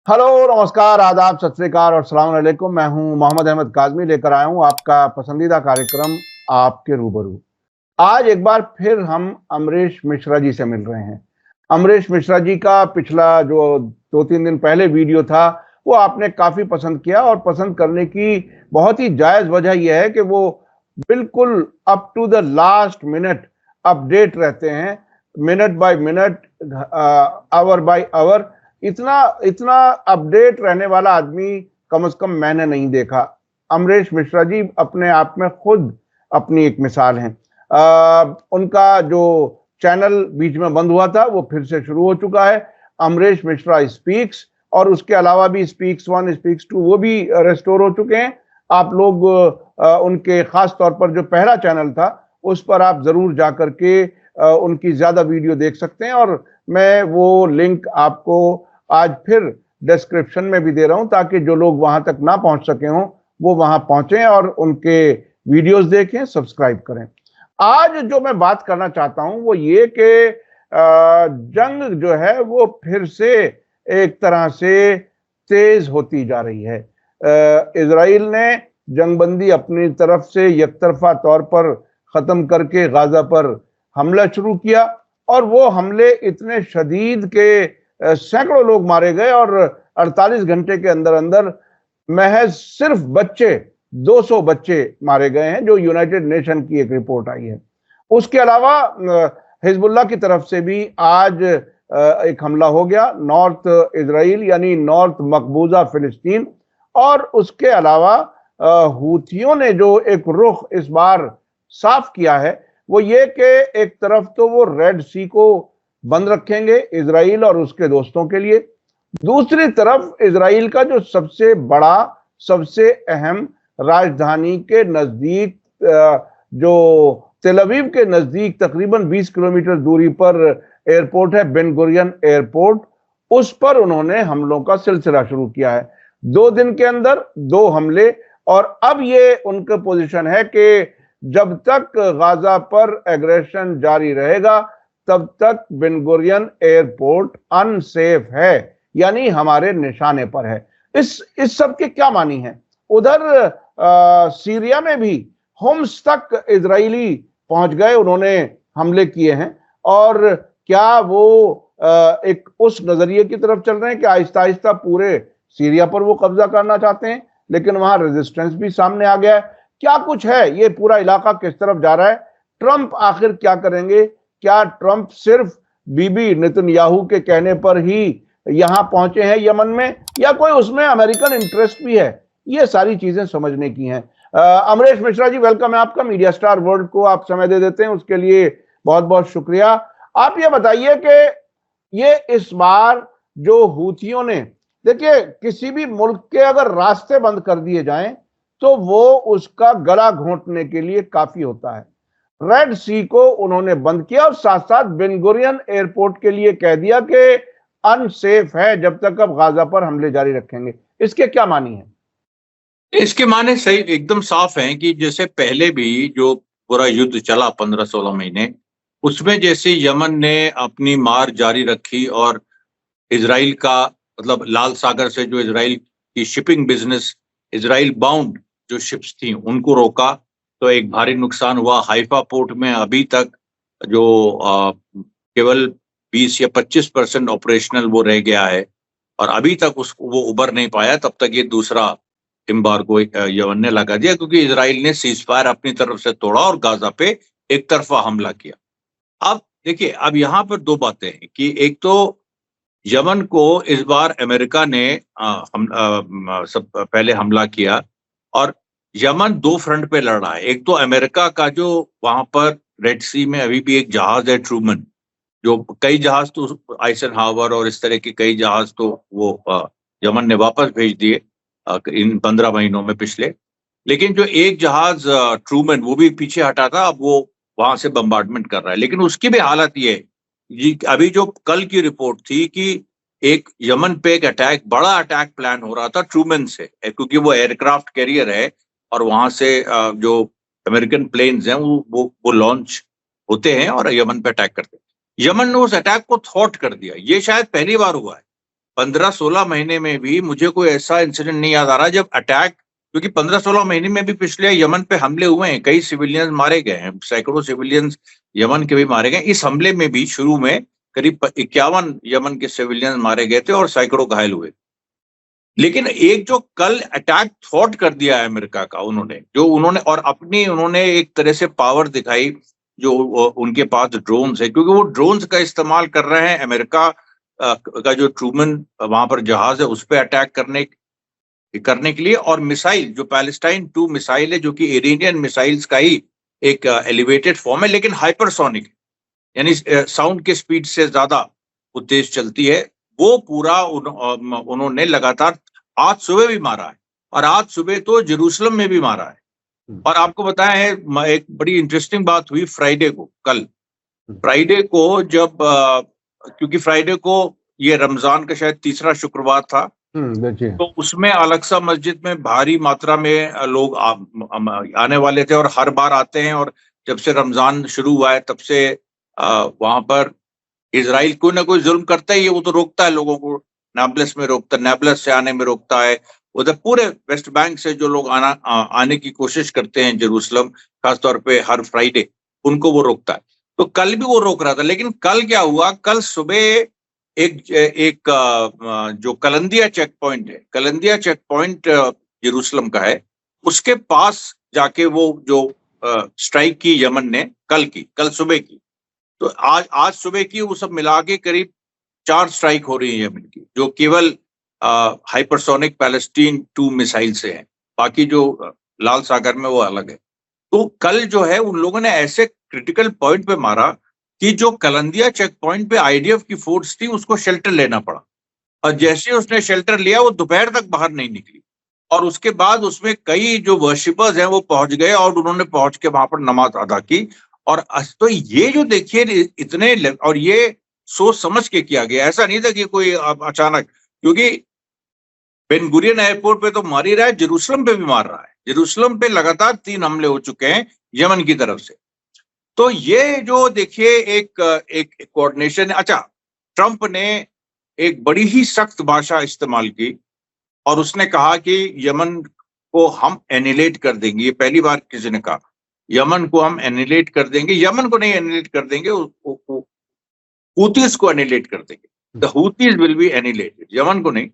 Hello, नमस्कार, आदाब, सत श्री अकाल और अस्सलाम वालेकुम। मैं हूं मोहम्मद अहमद काज़मी, लेकर आया हूं आपका पसंदीदा कार्यक्रम आपके रूबरू। आज एक बार फिर हम अमरीश मिश्रा जी से मिल रहे हैं। अमरीश मिश्रा जी का पिछला जो 2-3 दिन पहले वीडियो था, वो आपने काफ़ी पसंद किया और पसंद करने की बहुत ही जायज़ वजह यह है कि वो बिल्कुल up to the last minute update रहते हैं, minute by minute, hour by hour. इतना इतना अपडेट रहने वाला आदमी कम से कम मैंने नहीं देखा। अमरीश मिश्रा जी अपने आप में खुद अपनी एक मिसाल हैं। उनका जो चैनल बीच में बंद हुआ था वो फिर से शुरू हो चुका है, अमरीश मिश्रा स्पीक्स, और उसके अलावा भी स्पीक्स 1, स्पीक्स 2 वो भी रेस्टोर हो चुके हैं। आप लोग उनके खास तौर पर जो पहला चैनल था उस पर आप जरूर जाकर के उनकी ज्यादा वीडियो देख सकते हैं, और मैं वो लिंक आपको आज फिर डिस्क्रिप्शन में भी दे रहा हूं ताकि जो लोग वहां तक ना पहुंच सके हों वो वहां पहुंचें और उनके वीडियोस देखें, सब्सक्राइब करें। आज जो मैं बात करना चाहता हूं वो ये कि जंग जो है वो फिर से एक तरह से तेज होती जा रही है। इजराइल ने जंगबंदी अपनी तरफ से एकतरफा तौर पर खत्म करके गाजा पर हमला शुरू किया, और वो हमले इतने शदीद के सैकड़ों लोग मारे गए, और 48 घंटे के अंदर अंदर महज सिर्फ बच्चे 200 बच्चे मारे गए हैं, जो यूनाइटेड नेशन की एक रिपोर्ट आई है। उसके अलावा हिजबुल्लाह की तरफ से भी आज एक हमला हो गया नॉर्थ इजराइल यानी नॉर्थ मकबूजा फिलिस्तीन। और उसके अलावा हूथियों ने जो एक रुख इस बार साफ किया है वो ये कि एक तरफ तो वो रेड सी को बंद रखेंगे इजराइल और उसके दोस्तों के लिए, दूसरी तरफ इजराइल का जो सबसे बड़ा, सबसे अहम राजधानी के नजदीक, जो तेल अवीव के नजदीक तकरीबन 20 किलोमीटर दूरी पर एयरपोर्ट है, बेन गुरियन एयरपोर्ट, उस पर उन्होंने हमलों का सिलसिला शुरू किया है। 2 दिन के अंदर 2 हमले, और अब ये उनका पोजीशन है कि जब तक गाजा पर एग्रेशन जारी रहेगा तब तक बेन गुरियन एयरपोर्ट अनसेफ है, यानी हमारे निशाने पर है। इस सब के क्या मानी है? उधर सीरिया में भी होम्स तक इजरायली पहुंच गए, उन्होंने हमले किए हैं। और क्या वो एक उस नजरिए की तरफ चल रहे हैं कि आहिस्ता आहिस्ता पूरे सीरिया पर वो कब्जा करना चाहते हैं, लेकिन वहां रेजिस्टेंस भी सामने आ गया है। क्या कुछ है, ये पूरा इलाका किस तरफ जा रहा है? ट्रंप आखिर क्या करेंगे? क्या ट्रंप सिर्फ बीबी नेतन्याहू के कहने पर ही यहां पहुंचे हैं यमन में, या कोई उसमें अमेरिकन इंटरेस्ट भी है? ये सारी चीजें समझने की हैं। अमरीश मिश्रा जी, वेलकम है आपका। मीडिया स्टार वर्ल्ड को आप समय दे देते हैं, उसके लिए बहुत बहुत शुक्रिया। आप ये बताइए कि ये इस बार जो हूथियों ने, देखिए किसी भी मुल्क के अगर रास्ते बंद कर दिए जाएं तो वो उसका गला घोंटने के लिए काफी होता है। रेड सी को उन्होंने बंद किया और साथ साथ बेन गुरियन एयरपोर्ट के लिए कह दिया कि अनसेफ है जब तक अब गाजा पर हमले जारी रखेंगे। इसके क्या मानी है? इसके माने सही एकदम साफ हैं कि जैसे पहले भी जो पूरा युद्ध चला 15-16 महीने, उसमें जैसे यमन ने अपनी मार जारी रखी और इजराइल का मतलब लाल सागर से जो इजराइल की शिपिंग बिजनेस, इजराइल बाउंड जो शिप्स थी उनको रोका, तो एक भारी नुकसान हुआ। हाइफा पोर्ट में अभी तक जो केवल 20 या 25% ऑपरेशनल वो रह गया है, और अभी तक उसको वो उबर नहीं पाया। तब तक ये दूसरा एम्बार्गो यमन ने लगा दिया, क्योंकि इजराइल ने सीज फायर अपनी तरफ से तोड़ा और गाजा पे एक तरफा हमला किया। अब देखिए, अब यहाँ पर 2 बातें हैं कि एक तो यमन को इस बार अमेरिका ने सब पहले हमला किया, और यमन 2 फ्रंट पे लड़ रहा है। एक तो अमेरिका का जो वहां पर रेड सी में अभी भी एक जहाज है ट्रूमन, जो कई जहाज तो आइजनहावर और इस तरह के कई जहाज तो वो यमन ने वापस भेज दिए इन 15 महीनों में पिछले। लेकिन जो एक जहाज ट्रूमन वो भी पीछे हटा था, अब वो वहां से बम्बार्डमेंट कर रहा है। लेकिन उसकी भी हालत ये है, अभी जो कल की रिपोर्ट थी कि एक यमन पे एक अटैक, बड़ा अटैक प्लान हो रहा था ट्रूमन से, क्योंकि वो एयरक्राफ्ट कैरियर है और वहां से जो अमेरिकन प्लेन्स हैं वो लॉन्च होते हैं और यमन पे अटैक करते हैं। यमन ने उस अटैक को थॉट कर दिया। ये शायद पहली बार हुआ है 15-16 महीने में भी मुझे कोई ऐसा इंसिडेंट नहीं याद आ रहा जब अटैक, क्योंकि 15-16 महीने में भी पिछले यमन पे हमले हुए हैं, कई सिविलियंस मारे गए हैं, सैकड़ों सिविलियंस यमन के भी मारे गए। इस हमले में भी शुरू में करीब 51 यमन के सिविलियंस मारे गए थे और सैकड़ों घायल हुए। लेकिन एक जो कल अटैक थॉट कर दिया है अमेरिका का, उन्होंने और अपनी उन्होंने एक तरह से पावर दिखाई, जो उनके पास ड्रोन्स है, क्योंकि वो ड्रोन्स का इस्तेमाल कर रहे हैं। अमेरिका का जो ट्रूमन वहां पर जहाज है उस पर अटैक करने के लिए, और मिसाइल जो पैलेस्टाइन 2 मिसाइल है, जो कि इरानियन मिसाइल्स का ही एक एलिवेटेड फॉर्म है, लेकिन हाइपरसोनिक, यानी साउंड के स्पीड से ज्यादा वो तेज चलती है। वो पूरा उन्होंने लगातार आज सुबह भी मारा है, और आज सुबह तो जेरूसलम में भी मारा है। और आपको बताया है, एक बड़ी इंटरेस्टिंग बात हुई फ्राइडे को, कल फ्राइडे को, जब क्योंकि फ्राइडे को ये रमजान का शायद तीसरा शुक्रवार था, तो उसमें अलक्सा मस्जिद में भारी मात्रा में लोग आने वाले थे, और हर बार आते हैं। और जब से रमजान शुरू हुआ है तब से वहां पर इजराइल कोई ना कोई जुल्म करता ही है, वो तो रोकता है लोगों को, नाब्लस में रोकता, नाब्लस से आने में रोकता है, उधर पूरे वेस्ट बैंक से जो लोग आने की कोशिश करते हैं जेरूसलम, खासतौर पे हर फ्राइडे, उनको वो रोकता है। तो कल भी वो रोक रहा था, लेकिन कल क्या हुआ, कल सुबह एक जो कलंदिया चेक पॉइंट है, कलंदिया चेक पॉइंट जेरूसलम का है, उसके पास जाके वो जो स्ट्राइक की यमन ने कल सुबह की, तो आज सुबह की, वो सब मिला के करीब 4 स्ट्राइक हो रही है यमन की, जो केवल हाइपरसोनिक पैलेस्टीन 2 मिसाइल से है, बाकी जो लाल सागर में वो अलग है। तो कल जो है उन लोगों ने ऐसे क्रिटिकल पॉइंट पे मारा कि जो कलंदिया चेक पॉइंट पे आईडीएफ की फोर्स थी उसको शेल्टर लेना पड़ा, और जैसे उसने शेल्टर लिया वो दोपहर तक बाहर नहीं निकली, और उसके बाद उसमें कई जो वर्शिपर्स हैं वो पहुंच गए, और उन्होंने पहुंच के वहां पर नमाज अदा की। और तो ये जो देखिए इतने, और ये सोच समझ के किया गया, ऐसा नहीं था कि कोई अचानक, क्योंकि बेन गुरियन एयरपोर्ट पे तो मार ही रहा है, जेरूसलम पे भी मार रहा है, जेरूसलम पे लगातार 3 हमले हो चुके हैं यमन की तरफ से। तो ये जो देखिए एक कोऑर्डिनेशन है। अच्छा, ट्रंप ने एक बड़ी ही सख्त भाषा इस्तेमाल की, और उसने कहा कि यमन को हम एनिलेट कर देंगे। ये पहली बार किसी ने कहा, यमन को हम एनिलेट कर देंगे। यमन को नहीं एनिलेट कर देंगे, हूतीज को एनिलेट कर देंगे। The Houthis will be annihilated, Yemen को नहीं,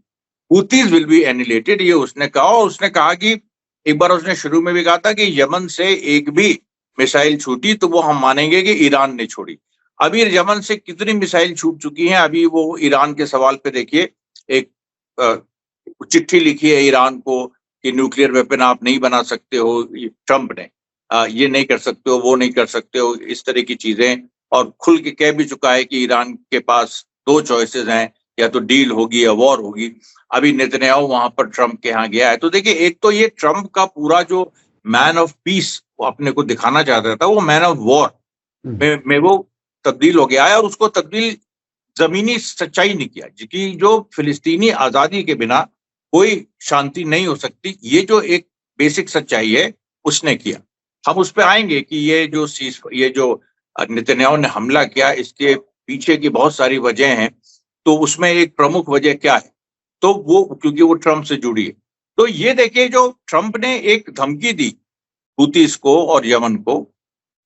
हूतीज विल बी एनिलेटेड, ये उसने कहा। और उसने कहा कि एक बार उसने शुरू में भी कहा था कि यमन से एक भी मिसाइल छूटी तो वो हम मानेंगे कि ईरान ने छोड़ी। अभी यमन से कितनी मिसाइल छूट चुकी हैं, अभी वो ईरान के सवाल पे देखिए, एक चिट्ठी लिखी है ईरान को कि न्यूक्लियर वेपन आप नहीं बना सकते हो, ट्रंप ने, ये नहीं कर सकते हो, वो नहीं कर सकते हो, इस तरह की चीजें, और खुल के कह भी चुका है कि ईरान के पास 2 चॉइसेस हैं, या तो डील होगी या वॉर होगी। अभी नेतन्याहू वहां पर ट्रंप के यहाँ गया है। तो देखिए, एक तो ये ट्रंप का पूरा जो मैन ऑफ पीस वो अपने को दिखाना चाहता था, वो मैन ऑफ वॉर में वो तब्दील हो गया है, और उसको तब्दील जमीनी सच्चाई नहीं किया, कि जो फिलिस्तीनी आजादी के बिना कोई शांति नहीं हो सकती, ये जो एक बेसिक सच्चाई है उसने किया। हम उस पर आएंगे कि ये जो नेतन्याहू ने हमला किया, इसके पीछे की बहुत सारी वजह हैं। तो उसमें एक प्रमुख वजह क्या है, तो वो क्योंकि वो ट्रंप से जुड़ी है। तो ये देखिए, जो ट्रंप ने एक धमकी दी हूतीस को और यमन को,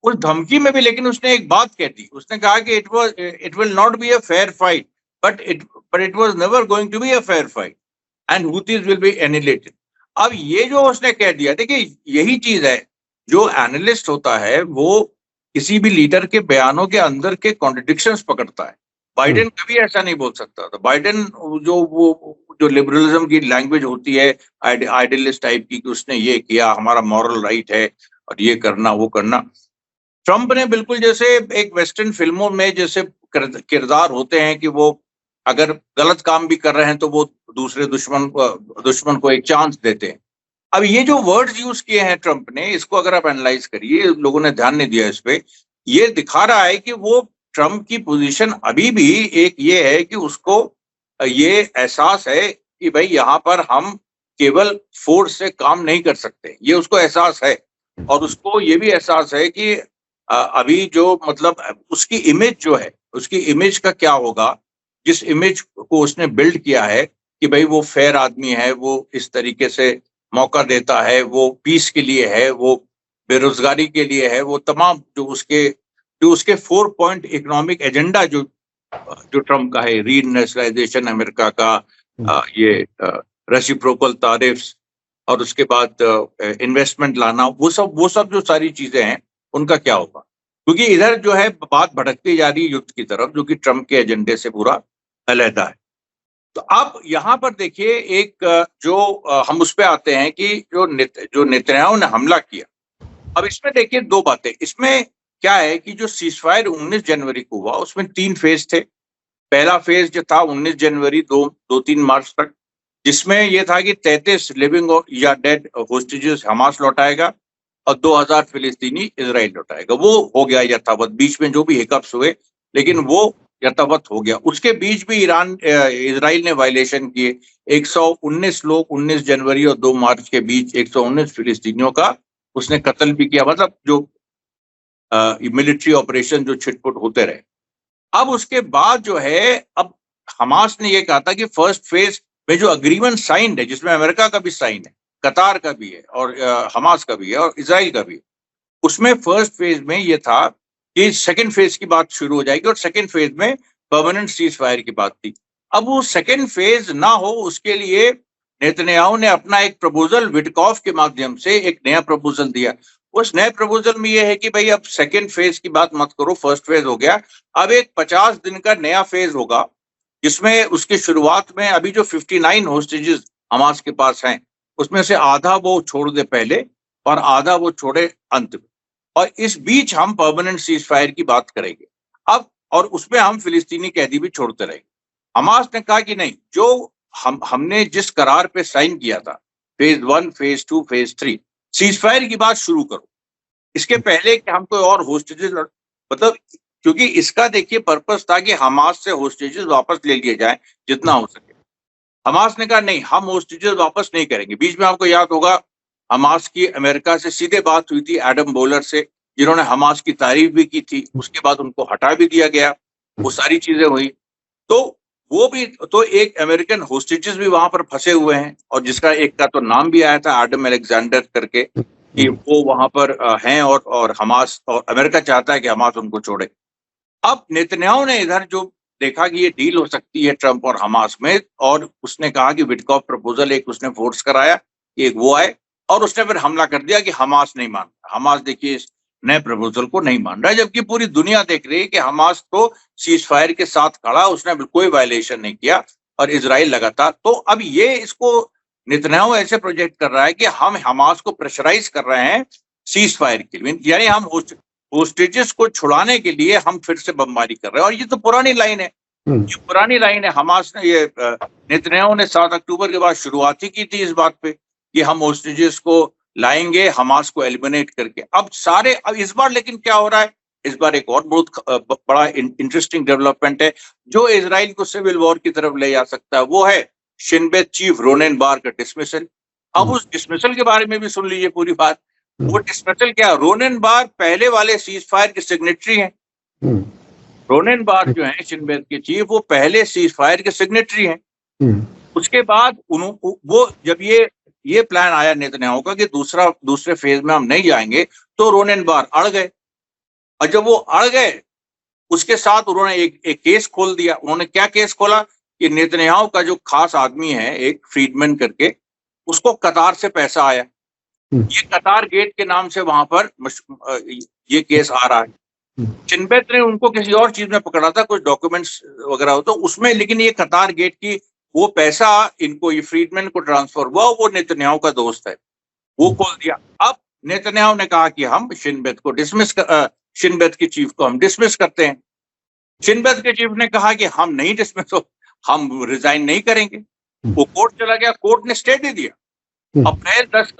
उस धमकी में भी लेकिन उसने एक बात कह दी, उसने कहा कि it will not be a fair fight, but it was never going to be a fair fight, and Houthis will be annihilated. अब ये जो उसने कह दिया, देखिए यही चीज है, जो एनालिस्ट होता है वो किसी भी लीडर के बयानों के अंदर के कॉन्ट्रडिक्शंस पकड़ता है। बाइडेन कभी ऐसा नहीं बोल सकता था। बाइडेन जो लिबरलिज्म की लैंग्वेज होती है, आइडियलिस्ट टाइप की, कि उसने ये किया, हमारा मॉरल राइट है, और ये करना वो करना। ट्रंप ने बिल्कुल जैसे एक वेस्टर्न फिल्मों में जैसे किरदार होते हैं कि वो अगर गलत काम भी कर रहे हैं तो वो दूसरे दुश्मन को एक चांस देते हैं। अब ये जो वर्ड्स यूज किए हैं ट्रंप ने, इसको अगर आप एनालाइज करिए, लोगों ने ध्यान नहीं दिया इस पे, ये दिखा रहा है कि वो ट्रंप की पोजीशन अभी भी एक ये है कि उसको ये एहसास है कि भाई यहाँ पर हम केवल फोर्स से काम नहीं कर सकते, ये उसको एहसास है। और उसको ये भी एहसास है कि अभी जो मतलब उसकी इमेज जो है, उसकी इमेज का क्या होगा, जिस इमेज को उसने बिल्ड किया है कि भाई वो फेयर आदमी है, वो इस तरीके से मौका देता है, वो पीस के लिए है, वो बेरोजगारी के लिए है, वो तमाम जो उसके 4 पॉइंट इकोनॉमिक एजेंडा जो ट्रम्प का है, रीइंडस्ट्रियलाइजेशन अमेरिका का, ये रेसिप्रोकल टैरिफ्स और उसके बाद इन्वेस्टमेंट लाना, वो सब जो सारी चीजें हैं उनका क्या होगा? क्योंकि इधर जो है बात भटकती जा रही है युद्ध की तरफ, जो कि ट्रम्प के एजेंडे से पूरा अलहदा है। तो अब यहाँ पर देखिए एक हम उस पे आते हैं कि जो नेतन्याहू ने हमला किया। अब इसमें देखिए 2 बातें। इसमें क्या है कि जो सीजफायर 19 जनवरी को हुआ उसमें 3 फेज थे। पहला फेज जो था 19 जनवरी 2-3 मार्च तक, जिसमें यह था कि 33 लिविंग या डेड होस्टेजेस हमास लौटाएगा और 2000 फिलिस्तीनी इजराइल लौटाएगा। वो हो गया यथावत, बीच में जो भी हिकअप्स हुए लेकिन वो यथावत हो गया। उसके बीच भी इजराइल ने वायलेशन किए। 119 लोग 19 जनवरी और 2 मार्च के बीच 119 फिलिस्तीनियों का उसने कत्ल भी किया। मतलब जो मिलिट्री ऑपरेशन जो छिटपुट होते रहे। अब उसके बाद जो है, अब हमास ने यह कहा था कि फर्स्ट फेज में जो अग्रीमेंट साइन है, जिसमें अमेरिका का भी साइन है, कतार का भी है और हमास का भी है और इजराइल का भी है, उसमें फर्स्ट फेज में यह था कि सेकंड फेज की बात शुरू हो जाएगी और सेकंड फेज में परमानेंट सीज फायर की बात थी। अब वो सेकंड फेज ना हो, उसके लिए नेतन्याहू ने अपना एक प्रपोजल विटकॉफ के माध्यम से एक नया प्रपोजल दिया। उस नए प्रपोजल में यह है कि भाई अब सेकंड फेज की बात मत करो, फर्स्ट फेज हो गया, अब एक 50 दिन का नया फेज होगा, जिसमें उसकी शुरुआत में अभी जो 59 होस्टेजेस हमास के पास हैं उसमें से आधा वो छोड़ दे पहले और आधा वो छोड़े अंत में, और इस बीच हम परमानेंट सीज फायर की बात करेंगे अब, और उसमें हम फिलिस्तीनी कैदी भी छोड़ते रहेंगे। हमास ने कहा कि नहीं, जो हमने जिस करार पे साइन किया था, phase 1, phase 2, phase 3, cease fire की बात शुरू करो, इसके पहले कि हम कोई और होस्टेजेस, मतलब क्योंकि इसका देखिए पर्पस था कि हमास से होस्टेजेस वापस ले लिए जाएं जितना हो सके। हमास ने कहा नहीं, हम होस्टेजेस वापस नहीं करेंगे। बीच में आपको याद होगा हमास की अमेरिका से सीधे बात हुई थी एडम बोलर से, जिन्होंने हमास की तारीफ भी की थी, उसके बाद उनको हटा भी दिया गया, वो सारी चीजें हुई। तो वो भी, तो एक अमेरिकन होस्टेजेस भी वहां पर फंसे हुए हैं और जिसका एक का तो नाम भी आया था एडम अलेक्जेंडर करके, कि वो वहां पर हैं और हमास, और अमेरिका चाहता है कि हमास उनको छोड़े। अब नेतन्याहू ने इधर जो देखा कि ये डील हो सकती है ट्रंप और हमास में, और उसने कहा कि विटकॉफ प्रपोजल एक उसने फोर्स कराया कि एक वो आए, और उसने फिर हमला कर दिया कि हमास नहीं मान रहा। हमास देखिए इस नए प्रपोजल को नहीं मान रहा है, जबकि पूरी दुनिया देख रही है कि हमास तो सीज फायर के साथ खड़ा, उसने कोई वायलेशन नहीं किया और इजराइल लगातार। तो अब ये इसको नेतन्याहू ऐसे प्रोजेक्ट कर रहा है कि हम हमास को प्रेशराइज कर रहे हैं सीज फायर के लिए, यानी हम होस्टेजेस को छुड़ाने के लिए हम फिर से बमबारी कर रहे हैं। और ये तो पुरानी लाइन है, ये पुरानी लाइन है। हमास ने, ये नेतन्याहू ने 7 अक्टूबर के बाद शुरुआत ही की थी इस बात पे कि हम होस्टेजेस को लाएंगे, हमास को एलिमिनेट करके। अब इस बार लेकिन क्या हो रहा है, इस बार एक और बहुत बड़ा इंटरेस्टिंग डेवलपमेंट है जो इजराइल को सिविल वॉर की तरफ ले जा सकता है, वो है शिन बेत चीफ रोनेन बार का डिसमिसल। अब उस डिसमिसल के बारे में भी सुन लीजिए पूरी बात। वो डिसमिसल क्या, रोनेन बार पहले वाले सीज फायर के सिग्नेटरी हैं। रोनेन बार जो है शिन बेत के चीफ, वो पहले सीज फायर के सिग्नेटरी हैं। उसके बाद वो जब ये प्लान आया नेतन्याहू का कि दूसरे फेज में हम नहीं जाएंगे, तो रोनेन बार अड़ गए, और जब वो अड़ गए उसके साथ उन्होंने एक केस खोल दिया। उन्होंने क्या केस खोला कि नेतन्याहू का जो खास आदमी है एक फ्रीडमैन करके, उसको कतार से पैसा आया, ये कतार गेट के नाम से वहां पर ये केस आ रहा है। शिन बेत ने उनको किसी और चीज में पकड़ा था, कुछ डॉक्यूमेंट्स वगैरह हो तो उसमें, लेकिन ये कतार गेट की वो पैसा इनको, ये फ्रीडमैन को ट्रांसफर हुआ, वो नेतन्याहू का दोस्त है, वो खोल दिया। अब नेतन्याहू ने कहा कि हम शिन बेत के चीफ को हम डिसमिस करते हैं। शिन बेत के चीफ ने कहा कि हम नहीं डिसमिस हो, हम रिजाइन नहीं करेंगे। वो कोर्ट चला गया, कोर्ट ने स्टे दे दिया। अप्रैल 10,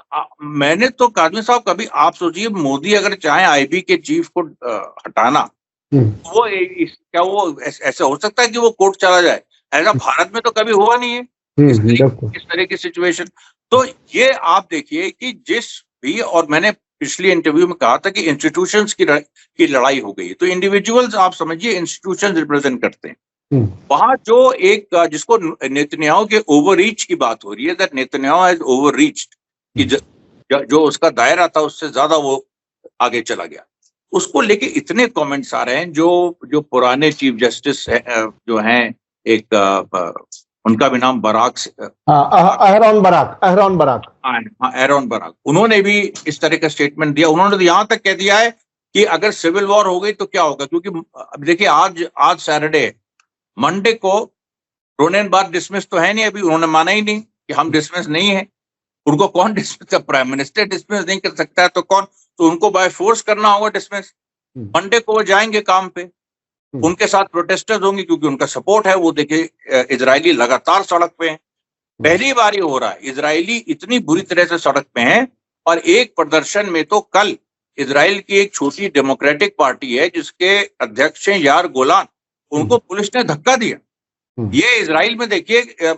मैंने तो काजमी साहब, कभी आप सोचिए मोदी अगर चाहे आईबी के चीफ को हटाना, वो क्या वो ऐसा हो सकता है कि वो कोर्ट चला जाए? ऐसा भारत में तो कभी हुआ नहीं है इस तरह की सिचुएशन। तो ये आप देखिए कि जिस भी, और मैंने पिछले इंटरव्यू में कहा था कि इंस्टीट्यूशंस की लड़ाई हो गई, तो इंडिविजुअल्स आप समझिए इंस्टीट्यूशंस रिप्रेजेंट करते हैं। वहां जो एक जिसको नेतन्याहू के ओवररीच की बात हो रही है, दैट नेतन्याहू हैज ओवररीच्ड, कि जो उसका दायरा था उससे ज्यादा वो आगे चला गया। उसको लेके इतने कमेंट्स आ रहे हैं। जो पुराने चीफ जस्टिस जो हैं, एक उनका भी नाम बराक, एहरोन बराक, एरोन बराक, उन्होंने भी इस तरह का स्टेटमेंट दिया। उन्होंने तो यहां तक कह दिया है कि अगर सिविल वॉर हो गई तो क्या होगा, क्योंकि अब देखिए आज सैटरडे, मंडे को रोनेन बार डिसमिस तो है नहीं, अभी उन्होंने माना ही नहीं कि हम डिसमिस नहीं है। उनको कौन डिसमिस, प्राइम मिनिस्टर डिसमिस नहीं कर सकता है तो कौन, तो उनको बाय फोर्स करना होगा डिसमिस। मंडे को वो जाएंगे काम पे, उनके साथ प्रोटेस्टर्स होंगे क्योंकि उनका सपोर्ट है। वो देखिए इजरायली लगातार सड़क पे हैं, पहली बार ये हो रहा है, इजरायली इतनी बुरी तरह से सड़क पे हैं। और एक प्रदर्शन में तो कल इजराइल की एक छोटी डेमोक्रेटिक पार्टी है जिसके अध्यक्ष हैं यार गोलान, उनको पुलिस ने धक्का दिया। ये इजराइल में देखिए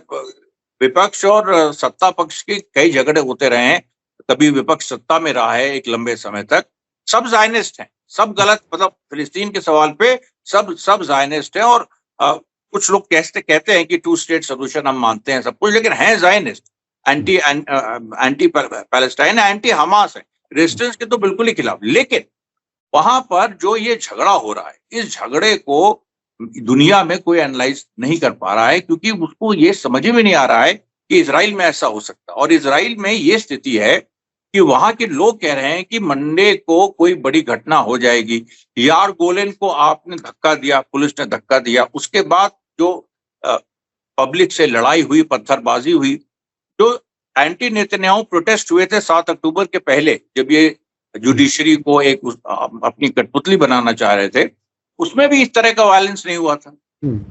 विपक्ष और सत्ता पक्ष के कई झगड़े होते रहे हैं, कभी विपक्ष सत्ता में रहा है एक लंबे समय तक, सब जायनिस्ट हैं, सब गलत, मतलब फिलिस्तीन के सवाल पे सब जायनिस्ट हैं। और कुछ लोग कहते हैं कि 2 स्टेट सोल्यूशन हम मानते हैं सब कुछ, लेकिन हैं Zionist, anti Palestine, anti Hamas है, रेजिस्टेंस के तो बिल्कुल ही खिलाफ। लेकिन वहां पर जो ये झगड़ा हो रहा है, इस झगड़े को दुनिया में कोई एनालाइज नहीं कर पा रहा है, क्योंकि उसको ये समझ में नहीं आ रहा है कि इजराइल में ऐसा हो सकता। और इजराइल में ये स्थिति है कि वहां के लोग कह रहे हैं कि मंडे को कोई बड़ी घटना हो जाएगी। यार गोलेन को आपने धक्का दिया, पुलिस ने धक्का दिया, उसके बाद जो पब्लिक से लड़ाई हुई, पत्थरबाजी हुई, जो एंटी नेतन्याहू प्रोटेस्ट हुए थे 7 अक्टूबर के पहले, जब ये जुडिशरी को एक अपनी कठपुतली बनाना चाह रहे थे, उसमें भी इस तरह का वायलेंस नहीं हुआ था,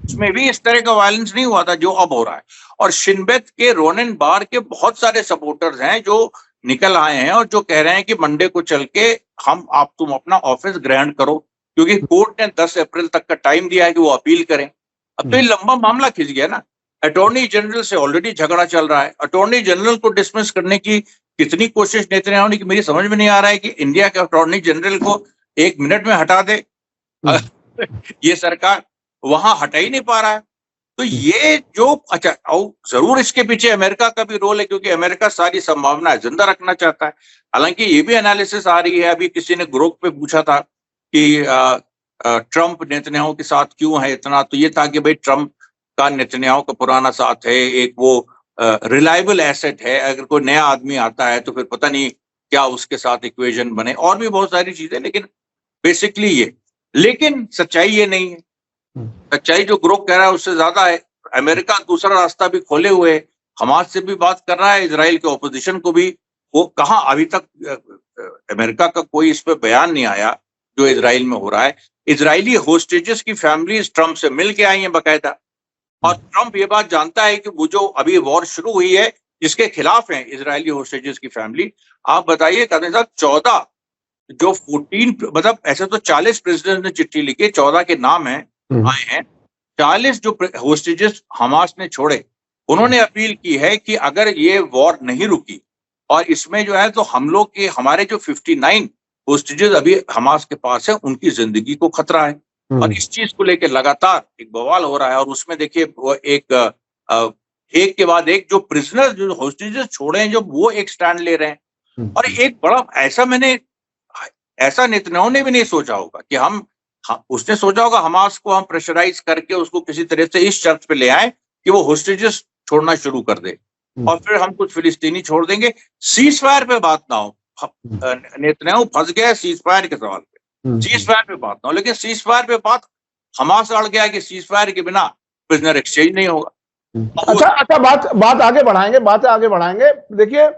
उसमें भी इस तरह का वायलेंस नहीं हुआ था जो अब हो रहा है। और शिन बेत के रोनेन बार के बहुत सारे सपोर्टर्स हैं जो निकल आए हैं और जो कह रहे हैं कि मंडे को चल के तुम अपना ऑफिस ग्रहण करो, क्योंकि कोर्ट ने 10 अप्रैल तक का टाइम दिया है कि वो अपील करें। अब तो ये लंबा मामला खिंच गया ना, अटॉर्नी जनरल से ऑलरेडी झगड़ा चल रहा है, अटॉर्नी जनरल को डिसमिस करने की कितनी कोशिश नेतन्याहू ने की, मेरी समझ में नहीं आ रहा है कि इंडिया के अटॉर्नी जनरल को 1 मिनट में हटा दे ये सरकार, वहां हटा ही नहीं पा रहा है। तो ये जो अच्छा, जरूर इसके पीछे अमेरिका का भी रोल है, क्योंकि अमेरिका सारी संभावना जिंदा रखना चाहता है। हालांकि ये भी एनालिसिस आ रही है, अभी किसी ने ग्रुप पे पूछा था कि ट्रंप नेतन्याहू के साथ क्यों है इतना, तो ये था कि भाई ट्रंप का नेतन्याहू का पुराना साथ है, एक वो रिलायबल एसेट है, अगर कोई नया आदमी आता है तो फिर पता नहीं क्या उसके साथ इक्वेशन बने, और भी बहुत सारी चीजें, लेकिन बेसिकली ये, लेकिन सच्चाई ये नहीं है। सच्चाई जो ग्रुप कह रहा है उससे ज्यादा है। अमेरिका दूसरा रास्ता भी खोले हुए, हमास से भी बात कर रहा है, इजराइल के ऑपोजिशन को भी, वो कहाँ अभी तक अमेरिका का कोई इस पे बयान नहीं आया जो इजराइल में हो रहा है। इजरायली होस्टेजेस की फैमिलीज ट्रंप से मिल के आई हैं बाकायदा, और ट्रंप ये बात जानता है कि वो जो अभी वॉर शुरू हुई है जिसके खिलाफ है इजरायली होस्टेजेस की फैमिली। आप बताइए कादिर साहब, 14 जो 14, मतलब ऐसे तो 40 प्रेसिडेंट ने चिट्ठी लिखी, 14 के नाम है आए हैं, 40 जो होस्टेजेस हमास ने छोड़े, उन्होंने अपील की है कि अगर ये वॉर नहीं रुकी और इसमें जो है तो हम लोग के, हमारे जो 59 होस्टेजेस अभी हमास के पास है, उनकी जिंदगी को खतरा है। और इस चीज को लेकर लगातार एक बवाल हो रहा है। और उसमें देखिए वो एक के बाद एक जो प्रिजनर, जो होस्टेजेस छोड़े हैं, जो वो एक स्टैंड ले रहे हैं। और एक बड़ा ऐसा नेतन्याहू ने भी नहीं सोचा होगा कि उसने सोचा होगा हमास को हम प्रेशराइज करके उसको किसी तरह से इस शर्त पे ले आए कि वो होस्टेजेस छोड़ना शुरू कर दे, और फिर हम कुछ फिलिस्तीनी छोड़ देंगे, सीज फायर पे बात ना हो। नेतन्याहू फंस गया सीज फायर के सवाल पे, सीज फायर पे बात ना हो, लेकिन सीज फायर पे बात हमास अड़ गया कि सीज फायर के बिना प्रिजनर एक्सचेंज नहीं होगा। अच्छा, बात आगे बढ़ाएंगे। देखिए,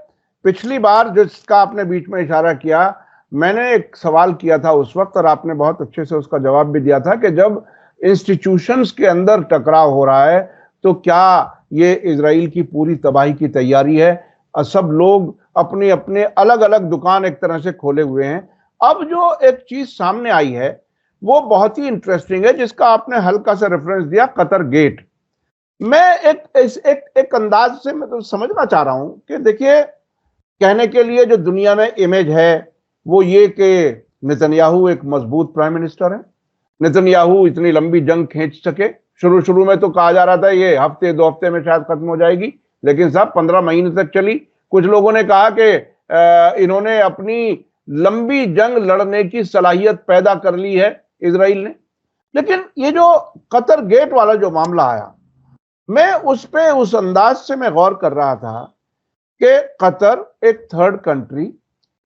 पिछली बार जिसका आपने बीच में इशारा किया, मैंने एक सवाल किया था उस वक्त और आपने बहुत अच्छे से उसका जवाब भी दिया था कि जब इंस्टीट्यूशंस के अंदर टकराव हो रहा है तो क्या ये इजराइल की पूरी तबाही की तैयारी है। सब लोग अपने अपने अलग अलग दुकान एक तरह से खोले हुए हैं। अब जो एक चीज सामने आई है वो बहुत ही इंटरेस्टिंग है, जिसका आपने हल्का सा रेफरेंस दिया, कतर गेट। मैं एक अंदाज से मैं तो समझना चाह रहा हूं कि देखिए, कहने के लिए जो दुनिया में इमेज है वो ये कि नेतन्याहू एक मजबूत प्राइम मिनिस्टर है, नेतन्याहू इतनी लंबी जंग खींच सके, शुरू शुरू में तो कहा जा रहा था ये हफ्ते 2 हफ्ते में शायद खत्म हो जाएगी, लेकिन साहब 15 महीने तक चली। कुछ लोगों ने कहा कि इन्होंने अपनी लंबी जंग लड़ने की सलाहियत पैदा कर ली है इजराइल ने। लेकिन ये जो कतर गेट वाला जो मामला आया, मैं उस पे उस अंदाज से मैं गौर कर रहा था कि कतर एक थर्ड कंट्री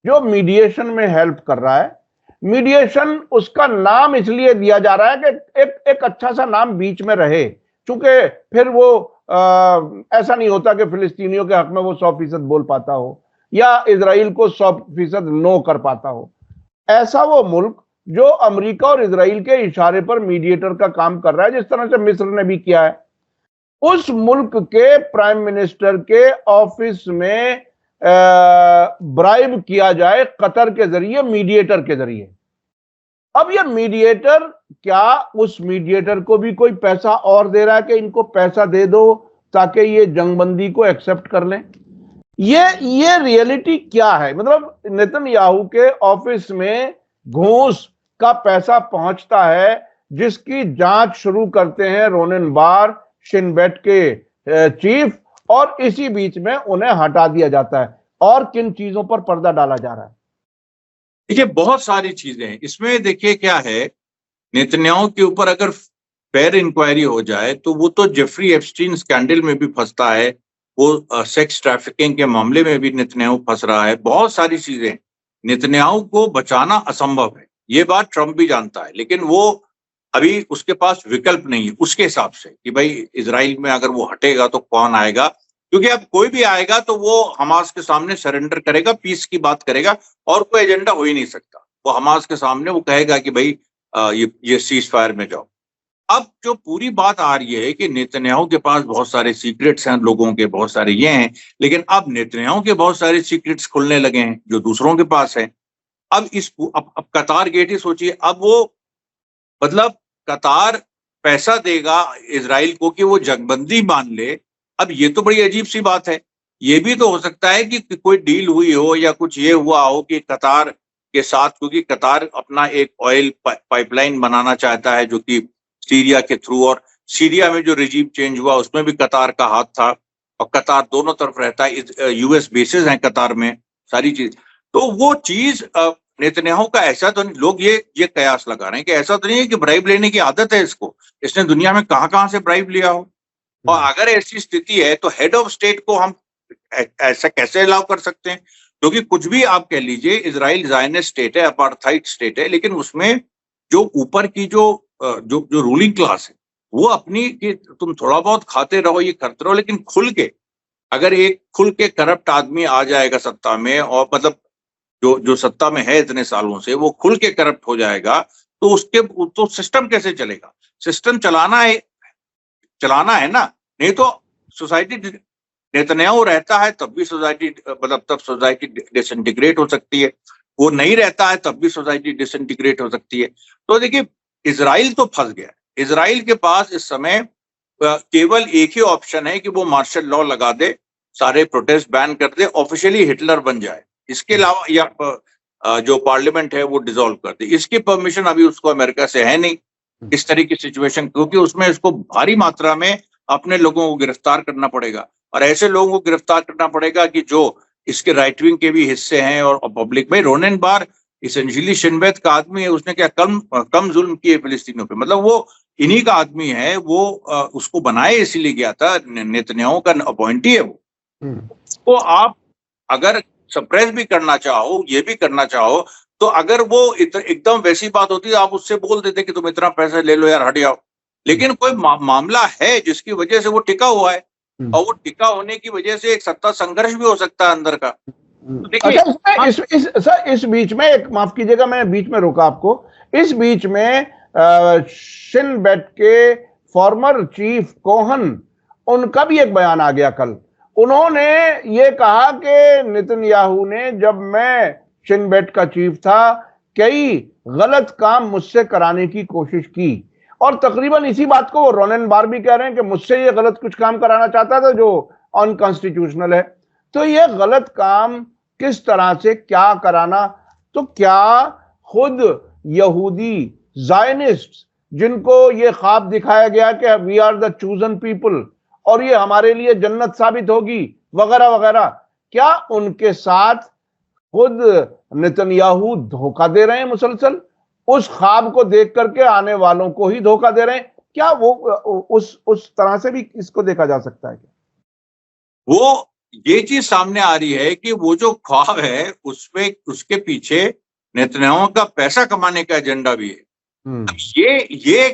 जो मीडिएशन में हेल्प कर रहा है। मीडिएशन उसका नाम इसलिए दिया जा रहा है कि एक अच्छा सा नाम बीच में रहे, क्योंकि फिर वो ऐसा नहीं होता कि फिलिस्तीनियों के हक में वो 100% बोल पाता हो या इजराइल को 100% नो कर पाता हो। ऐसा वो मुल्क जो अमेरिका और इजराइल के इशारे पर मीडिएटर का काम कर रहा है, जिस तरह से मिस्र ने भी किया है। उस मुल्क के प्राइम मिनिस्टर के ऑफिस में ब्राइब किया जाए कतर के जरिए, मीडिएटर के जरिए। अब ये मीडिएटर, क्या उस मीडिएटर को भी कोई पैसा और दे रहा है कि इनको पैसा दे दो ताकि ये जंगबंदी को एक्सेप्ट कर लें? ये रियलिटी क्या है? मतलब नेतन्याहू के ऑफिस में घूस का पैसा पहुंचता है, जिसकी जांच शुरू करते हैं रोनेन बार, शिन बेट के चीफ, और इसी बीच में उन्हें हटा दिया जाता है। और किन चीजों पर पर्दा डाला जा रहा है? देखिए, बहुत सारी चीजें हैं इसमें। देखिए क्या है, नेतन्याहू के ऊपर अगर फेयर इंक्वायरी हो जाए तो वो तो जेफरी एप्स्टीन स्कैंडल में भी फंसता है, वो सेक्स ट्रैफिकिंग के मामले में भी नेतन्याहू फंस रहा है। बहुत सारी चीजें, नेतन्याहू को बचाना असंभव है, ये बात ट्रंप भी जानता है। लेकिन वो अभी उसके पास विकल्प नहीं है उसके हिसाब से कि भाई इजराइल में अगर वो हटेगा तो कौन आएगा, क्योंकि अब कोई भी आएगा तो वो हमास के सामने सरेंडर करेगा, पीस की बात करेगा, और कोई एजेंडा हो ही नहीं सकता। वो हमास के सामने वो कहेगा कि भाई ये सीज फायर में जाओ। अब जो पूरी बात आ रही है कि नेतन्याहू के पास बहुत सारे सीक्रेट्स हैं, लोगों के बहुत सारे ये हैं, लेकिन अब नेतन्याहू के बहुत सारे सीक्रेट्स खुलने लगे हैं जो दूसरों के पास है। अब कतार गेट ही सोचिए, अब वो मतलब कतार पैसा देगा इजराइल को कि वो जंगबंदी मान ले। अब ये तो बड़ी अजीब सी बात है। ये भी तो हो सकता है कि कोई डील हुई हो या कुछ ये हुआ हो कि कतार के साथ, क्योंकि कतार अपना एक ऑयल पाइपलाइन बनाना चाहता है जो कि सीरिया के थ्रू, और सीरिया में जो रिजीम चेंज हुआ उसमें भी कतार का हाथ था, और कतार दोनों तरफ रहता है, यूएस बेसेस हैं कतार में, सारी चीज। तो वो चीज नेतन्याहू का ऐसा तो नहीं, लोग ये कयास लगा रहे हैं कि ऐसा तो नहीं है कि ब्राइब लेने की आदत है इसको, इसने दुनिया में कहां से ब्राइब लिया हो। और अगर ऐसी स्थिति है तो हेड ऑफ स्टेट को हम ऐसा कैसे अलाउ कर सकते हैं? क्योंकि कुछ भी आप कह लीजिए, इजराइल ज़ायनिस्ट स्टेट है, अपार्थाइड स्टेट है, लेकिन उसमें जो ऊपर की जो रूलिंग क्लास है वो अपनी कि तुम थोड़ा बहुत खाते रहो, ये करते रहो, लेकिन खुल के, अगर एक खुल के करप्ट आदमी आ जाएगा सत्ता में, और मतलब जो सत्ता में है इतने सालों से, वो खुल के करप्ट हो जाएगा, तो उसके तो सिस्टम कैसे चलेगा? सिस्टम चलाना है ना, नहीं तो सोसाइटी, नेतन्याहू रहता है तब भी सोसाइटी, मतलब तब सोसाइटी डिसइंटीग्रेट हो सकती है, वो नहीं रहता है तब भी सोसाइटी डिसइंटीग्रेट हो सकती है। तो देखिए, इजराइल तो फंस गया। इजराइल के पास इस समय केवल एक ही ऑप्शन है कि वो मार्शल लॉ लगा दे, सारे प्रोटेस्ट बैन कर दे, ऑफिशियली हिटलर बन जाए। इसके अलावा या जो पार्लियामेंट है वो डिसॉल्व कर दे। इसकी परमिशन अभी उसको अमेरिका से है नहीं इस तरह की सिचुएशन, क्योंकि उसमें इसको भारी मात्रा में अपने लोगों को गिरफ्तार करना पड़ेगा, और ऐसे लोगों को गिरफ्तार करना पड़ेगा कि जो इसके राइट विंग के भी हिस्से हैं और पब्लिक। भाई रोनेन बार इसेंशियली शिन बेत का आदमी है, उसने क्या कम जुल्म किए फिलिस्तीनियों पे? मतलब वो इन्हीं का आदमी है, वो उसको बनाए इसीलिए गया था, नेतन्याहू का अपॉइंटी है वो। तो आप अगर सप्रेस भी करना चाहो, ये भी करना चाहो, तो अगर वो एकदम वैसी बात होती है, आप उससे बोल देते कि तुम इतना पैसा ले लो यार, हट जाओ। लेकिन कोई मामला है जिसकी वजह से वो टिका हुआ है, और वो टिका होने की वजह से एक सत्ता संघर्ष भी हो सकता है अंदर का। तो देखिए, अच्छा, इस बीच में एक, माफ कीजिएगा मैं बीच में रोका आपको, इस बीच में शिन बेट के फॉर्मर चीफ कोहन, उनका भी एक बयान आ गया कल। उन्होंने ये कहा कि नेतन्याहू ने, जब मैं शिन बेट का चीफ था, कई गलत काम मुझसे कराने की कोशिश की, और तकरीबन इसी बात को वो रोनेन बार भी कह रहे हैं कि मुझसे ये गलत कुछ काम कराना चाहता था जो अनकॉन्स्टिट्यूशनल है। तो ये गलत काम किस तरह से क्या कराना? तो क्या खुद यहूदी ज़ायनिस्ट जिनको ये ख्वाब दिखाया गया कि we are the chosen people और ये हमारे लिए जन्नत साबित होगी वगैरह वगैरह, क्या उनके साथ खुद नेतन्याहू धोखा दे रहे हैं मुसलसल? उस ख्वाब को देख करके आने वालों को ही धोखा दे रहे हैं क्या? वो उस तरह से भी इसको देखा जा सकता है क्या? वो ये चीज सामने आ रही है कि वो जो ख्वाब है उसमें उसके पीछे नेतन्याहू का पैसा कमाने का एजेंडा भी है। अब ये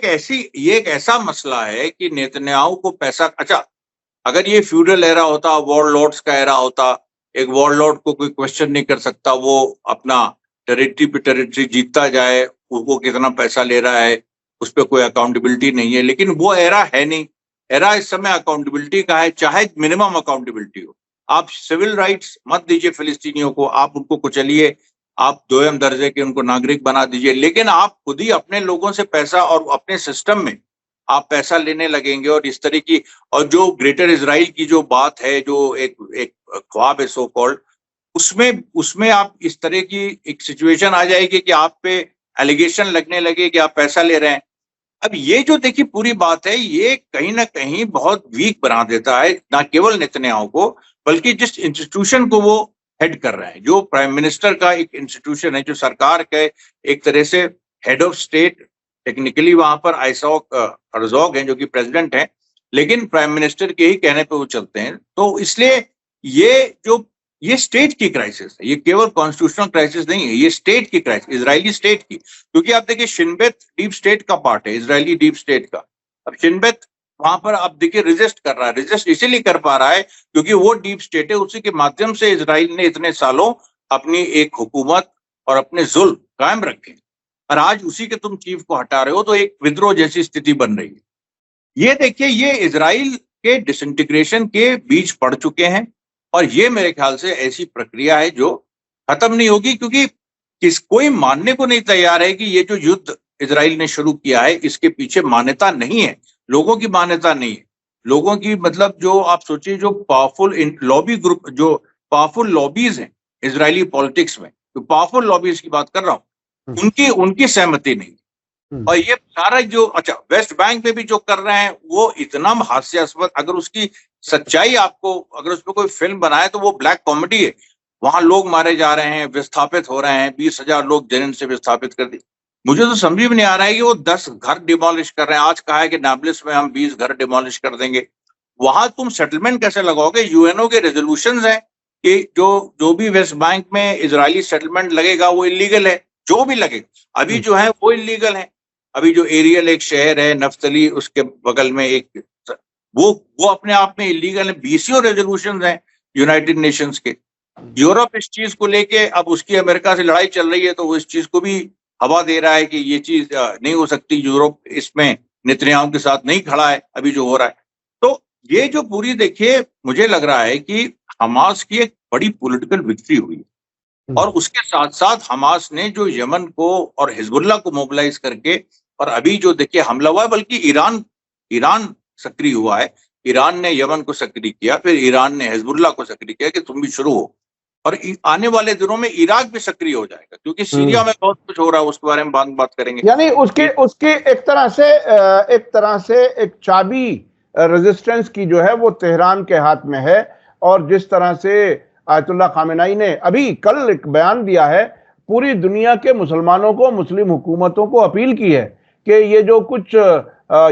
एक ऐसा मसला है कि नेतन्याहू को पैसा, अच्छा अगर ये फ्यूडल एरा होता, वॉरलॉर्ड्स का एरा होता, एक वॉरलॉर्ड को कोई क्वेश्चन नहीं कर सकता, वो अपना टेरिटरी पे टेरिटरी जीतता जाए, वो कितना पैसा ले रहा है उस पर कोई अकाउंटेबिलिटी नहीं है, लेकिन वो एरा है नहीं। एरा इस समय अकाउंटेबिलिटी का है, चाहे मिनिमम अकाउंटेबिलिटी हो। आप सिविल राइट्स मत दीजिए फिलिस्तीनियों को, आप उनको कुचलिए, आप दोयम दर्जे के उनको नागरिक बना दीजिए, लेकिन आप खुद ही अपने लोगों से पैसा और अपने सिस्टम में आप पैसा लेने लगेंगे और इस तरह की, और जो ग्रेटर इजराइल की जो बात है, जो एक ख्वाब है सो कॉल्ड, उसमें आप इस तरह की एक सिचुएशन आ जाएगी कि आप पे एलिगेशन लगने लगे कि आप पैसा ले रहे हैं। अब ये जो देखिए पूरी बात है, ये कहीं ना कहीं बहुत वीक बना देता है ना केवल नेतन्याहू को, बल्कि जिस इंस्टीट्यूशन को वो हेड कर रहे हैं, जो प्राइम मिनिस्टर का एक इंस्टीट्यूशन है, जो सरकार के एक तरह से हेड ऑफ स्टेट, टेक्निकली वहां पर आइसॉक हर्जोग हैं जो कि प्रेसिडेंट हैं, लेकिन प्राइम मिनिस्टर के ही कहने पे वो चलते हैं। तो इसलिए ये स्टेट की क्राइसिस है, ये केवल कॉन्स्टिट्यूशनल क्राइसिस नहीं है, ये स्टेट की क्राइसिस, इजरायली स्टेट की। क्योंकि आप देखिए शिनबेत डीप स्टेट का पार्ट है, इजरायली डीप स्टेट का। अब शिनबेत वहां पर आप देखिए रेजिस्ट कर रहा है, रेजिस्ट इसीलिए कर पा रहा है क्योंकि वो डीप स्टेट है, उसी के माध्यम से इजराइल ने इतने सालों अपनी एक हुकूमत और अपने जुल्म कायम रखे, और आज उसी के तुम चीफ को हटा रहे हो, तो एक विद्रोह जैसी स्थिति बन रही है। ये देखिए, ये इजराइल के डिसइंटीग्रेशन के बीच पड़ चुके हैं, और ये मेरे ख्याल से ऐसी प्रक्रिया है जो खत्म नहीं होगी, क्योंकि कोई मानने को नहीं तैयार है कि ये जो युद्ध इजराइल ने शुरू किया है इसके पीछे मान्यता नहीं है, लोगों की मान्यता नहीं है। लोगों की मतलब जो आप सोचिए, जो पावरफुल लॉबी ग्रुप, जो पावरफुल लॉबीज हैं इजरायली पॉलिटिक्स में, जो पावरफुल लॉबीज की बात कर रहा हूं, उनकी सहमति नहीं। और ये सारा जो, अच्छा वेस्ट बैंक में भी जो कर रहे हैं वो इतना हास्यास्पद, अगर उसकी सच्चाई आपको, अगर उस पर कोई फिल्म बनाए तो वो ब्लैक कॉमेडी है। वहां लोग मारे जा रहे हैं, विस्थापित हो रहे हैं, 20,000 लोग जनिन से विस्थापित कर दिए। मुझे तो समझ में नहीं आ रहा है कि वो 10 घर डिमोलिश कर रहे हैं। आज कहा है कि नाब्लिस में हम 20 घर डिमोलिश कर देंगे। वहां तुम सेटलमेंट कैसे लगाओगे? यूएनओ के रेजोल्यूशंस हैं कि जो भी वेस्ट बैंक में इजरायली सेटलमेंट लगेगा वो इलीगल है, जो भी लगेगा। अभी जो है वो इलीगल है। अभी जो एरियल एक शहर है नफ्तली, उसके बगल में एक, वो अपने आप में इलीगल है। 20 रेजोल्यूशन हैं यूनाइटेड नेशंस के। यूरोप इस चीज को लेके, अब उसकी अमेरिका से लड़ाई चल रही है, तो वो इस चीज को भी हवा दे रहा है कि ये चीज नहीं हो सकती, यूरोप इसमें नेतन्याहू के साथ नहीं खड़ा है अभी जो हो रहा है। तो ये जो पूरी, देखिए मुझे लग रहा है कि हमास की एक बड़ी पॉलिटिकल विक्ट्री हुई है, और उसके साथ साथ हमास ने जो यमन को और हिजबुल्लाह को मोबिलाइज करके, और अभी जो देखिए हमला हुआ है, बल्कि ईरान सक्रिय हुआ है। ईरान ने यमन को सक्रिय किया, फिर ईरान ने हिजबुल्लाह को सक्रिय किया कि तुम भी शुरू हो, और आने वाले दिनों में इराक भी सक्रिय हो जाएगा, क्योंकि सीरिया में बहुत कुछ हो रहा है, उसके बारे में बात करेंगे। यानी उसके एक तरह से एक चाबी रेजिस्टेंस की जो है वो तेहरान के हाथ में है। और जिस तरह से आयतुल्लाह खामेनेई ने अभी कल एक बयान दिया है, पूरी दुनिया के मुसलमानों को, मुस्लिम हुकूमतों को अपील की है कि ये जो कुछ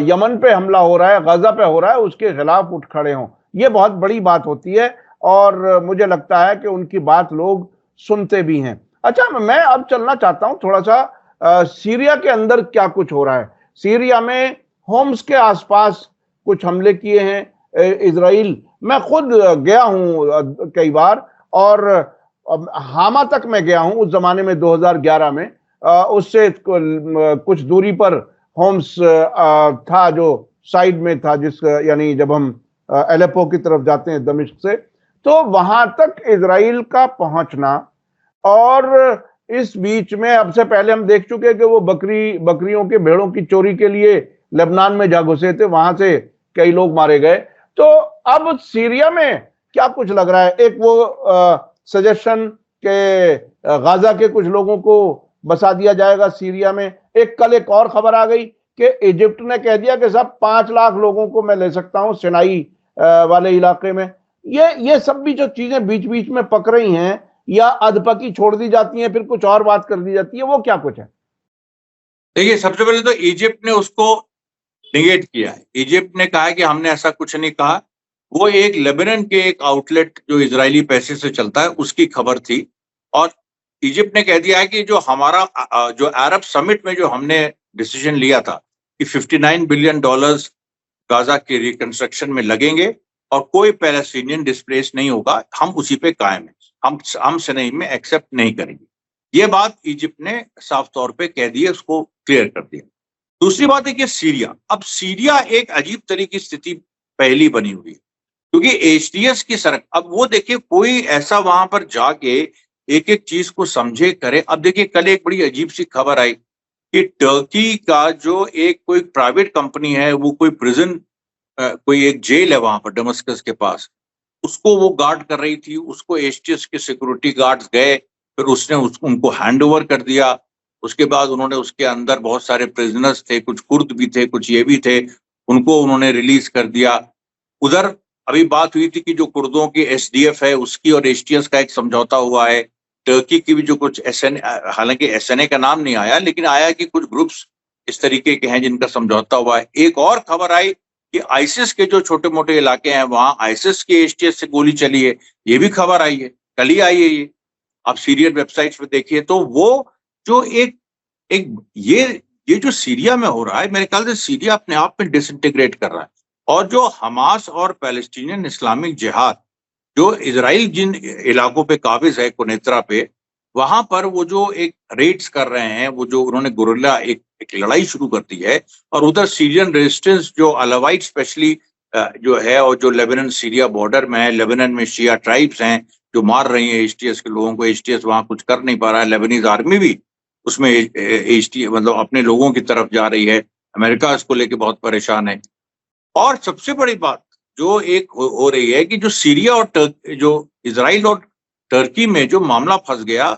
यमन पे हमला हो रहा है, गाजा पे हो रहा है, उसके खिलाफ उठ खड़े हों। ये बहुत बड़ी बात होती है, और मुझे लगता है कि उनकी बात लोग सुनते भी हैं। अच्छा, मैं अब चलना चाहता हूं थोड़ा सा सीरिया के अंदर क्या कुछ हो रहा है। सीरिया में होम्स के आसपास कुछ हमले किए हैं इजराइल। मैं खुद गया हूं कई बार, और हामा तक मैं गया हूं उस जमाने में 2011 में। उससे कुछ दूरी पर होम्स था, जो साइड में था, यानी जब हम एलेपो की तरफ जाते हैं दमिश्क से, तो वहां तक इजराइल का पहुंचना। और इस बीच में, अब से पहले हम देख चुके कि वो बकरियों के, भेड़ों की चोरी के लिए लेबनान में जा घुसे थे, वहां से कई लोग मारे गए। तो अब सीरिया में क्या कुछ लग रहा है? एक वो सजेशन के गाजा के कुछ लोगों को बसा दिया जाएगा सीरिया में। कल एक और खबर आ गई कि इजिप्ट ने कह दिया कि साहब 5 लाख लोगों को मैं ले सकता हूं सिनाई वाले इलाके में। ये सब भी जो चीजें बीच बीच में पक रही हैं या अधपकी छोड़ दी जाती हैं, फिर कुछ और बात कर दी जाती है, वो क्या कुछ है? देखिए, सबसे पहले तो इजिप्ट ने उसको निगेट किया है। इजिप्ट ने कहा है कि हमने ऐसा कुछ नहीं कहा। वो एक लेबनान के एक आउटलेट जो इजरायली पैसे से चलता है उसकी खबर थी, और इजिप्ट ने कह दिया है कि जो हमारा जो अरब समिट में जो हमने डिसीजन लिया था कि $59 बिलियन गाजा के रिकंस्ट्रक्शन में लगेंगे और कोई पैलेस्टीनियन डिस्प्लेस नहीं होगा, हम उसी पे कायम है, हम सिनाई में एक्सेप्ट नहीं करेंगे। ये बात इजिप्ट ने साफ तौर पे कह दी है, उसको क्लियर कर दिया। दूसरी बात है कि सीरिया, अब सीरिया एक अजीब तरह की स्थिति पहली बनी हुई है, क्योंकि एचटीएस की सड़क, अब वो देखिए कोई ऐसा वहां पर जाके एक एक चीज को समझे करे। अब देखिए कल एक बड़ी अजीब सी खबर आई कि टर्की का जो एक कोई प्राइवेट कंपनी है, वो कोई प्रिजन, कोई एक जेल है वहां पर डमस्कस के पास, उसको वो गार्ड कर रही थी। उसको एचटीएस के सिक्योरिटी गार्ड्स गए, फिर उसने उनको हैंड ओवर कर दिया। उसके बाद उन्होंने उसके अंदर बहुत सारे प्रिजनर्स थे, कुछ कुर्द भी थे, कुछ ये भी थे, उनको उन्होंने रिलीज कर दिया। उधर अभी बात हुई थी कि जो कुर्दों की एसडीएफ है उसकी और एचटीएस का एक समझौता हुआ है। टर्की की भी जो कुछ एसएन, हालांकि एसएनए का नाम नहीं आया, लेकिन आया कि कुछ ग्रुप्स इस तरीके के हैं जिनका समझौता हुआ है। एक और खबर आई कि आईसिस के जो छोटे मोटे इलाके हैं वहां आईसिस के एचटीएस से गोली चली है, ये भी खबर आई है, कल ही आई है ये। आप सीरियन वेबसाइट्स पे देखिए तो वो जो एक एक ये जो सीरिया में हो रहा है, मेरे ख्याल से सीरिया अपने आप में डिसइंटीग्रेट कर रहा है। और जो हमास और पैलेस्टीनियन इस्लामिक जिहाद, जो इजराइल जिन इलाकों पे काबिज है, कुनेत्रा पे, वहां पर वो जो एक रेड्स कर रहे हैं, वो जो उन्होंने गुरिल्ला एक लड़ाई शुरू कर दी है, और उधर सीरियन रेजिस्टेंस जो अलावाइट स्पेशली जो है, और जो लेबनान सीरिया बॉर्डर में है, लेबनान में शिया ट्राइब्स हैं जो मार रही है एचटीएस के लोगों को। एचटीएस वहां कुछ कर नहीं पा रहा है, लेबनीज आर्मी भी उसमें एचटीएस मतलब अपने लोगों की तरफ जा रही है। अमेरिका इसको लेके बहुत परेशान है। और सबसे बड़ी बात जो एक हो रही है कि जो सीरिया और जो इजराइल और टर्की में जो मामला फंस गया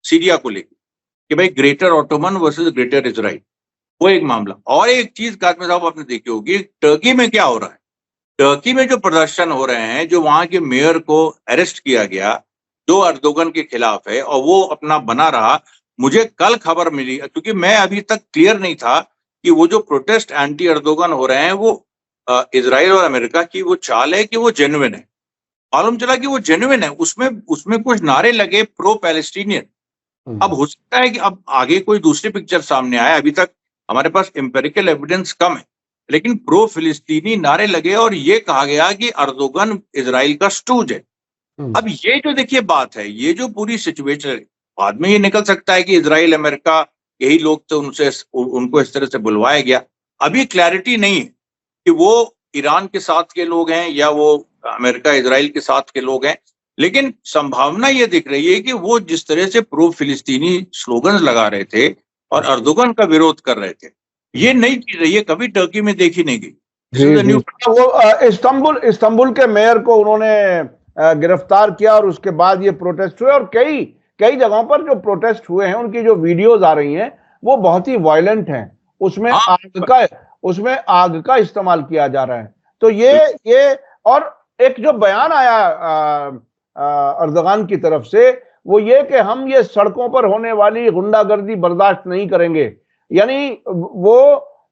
सीरिया को लेकर कि भाई greater Ottoman versus greater Israel, वो एक मामला। और एक चीज काजमी साहब आपने देखी होगी, टर्की में क्या हो रहा है। टर्की में जो प्रदर्शन हो रहे हैं, जो वहां के मेयर को अरेस्ट किया गया जो अर्दोगन के खिलाफ है, और वो अपना बना रहा। मुझे कल खबर मिली, क्योंकि मैं अभी तक क्लियर नहीं था कि वो जो प्रोटेस्ट एंटी अर्दोगन हो रहे हैं वो इजराइल और अमेरिका की वो चाल है कि वो जेन्युइन है। मालूम चला कि वो जेन्युइन है, उसमें कुछ नारे लगे प्रो पैलेस्टीनियन। अब हो सकता है कि अब आगे कोई दूसरी पिक्चर सामने आए, अभी तक हमारे पास एम्पेरिकल एविडेंस कम है, लेकिन प्रो फिलिस्तीनी नारे लगे और ये कहा गया कि अर्दोगन इजराइल का स्टूज है। अब ये जो देखिए बात है, ये जो पूरी सिचुएशन, बाद में ये निकल सकता है कि इजराइल अमेरिका यही लोग थे, उनको इस तरह से बुलवाया गया। अभी क्लैरिटी नहीं है कि वो ईरान के साथ के लोग हैं या वो अमेरिका इजराइल के साथ के लोग हैं, लेकिन संभावना ये दिख रही है कि वो जिस तरह से प्रो फिलिस्तीनी स्लोगन लगा रहे थे और अर्दोगन का विरोध कर रहे थे, ये नई चीज है, ये कभी टर्की में देखी नहीं गई। वो इस्तांबुल के मेयर को उन्होंने गिरफ्तार किया और उसके बाद ये प्रोटेस्ट हुए, और कई जगहों पर जो प्रोटेस्ट हुए हैं उनकी जो वीडियोज आ रही हैं वो बहुत ही वायलेंट हैं। उसमें आग का इस्तेमाल किया जा रहा है। तो ये और एक जो बयान आया अर्दोगान की तरफ से, वो ये कि हम ये सड़कों पर होने वाली गुंडागर्दी बर्दाश्त नहीं करेंगे। यानी वो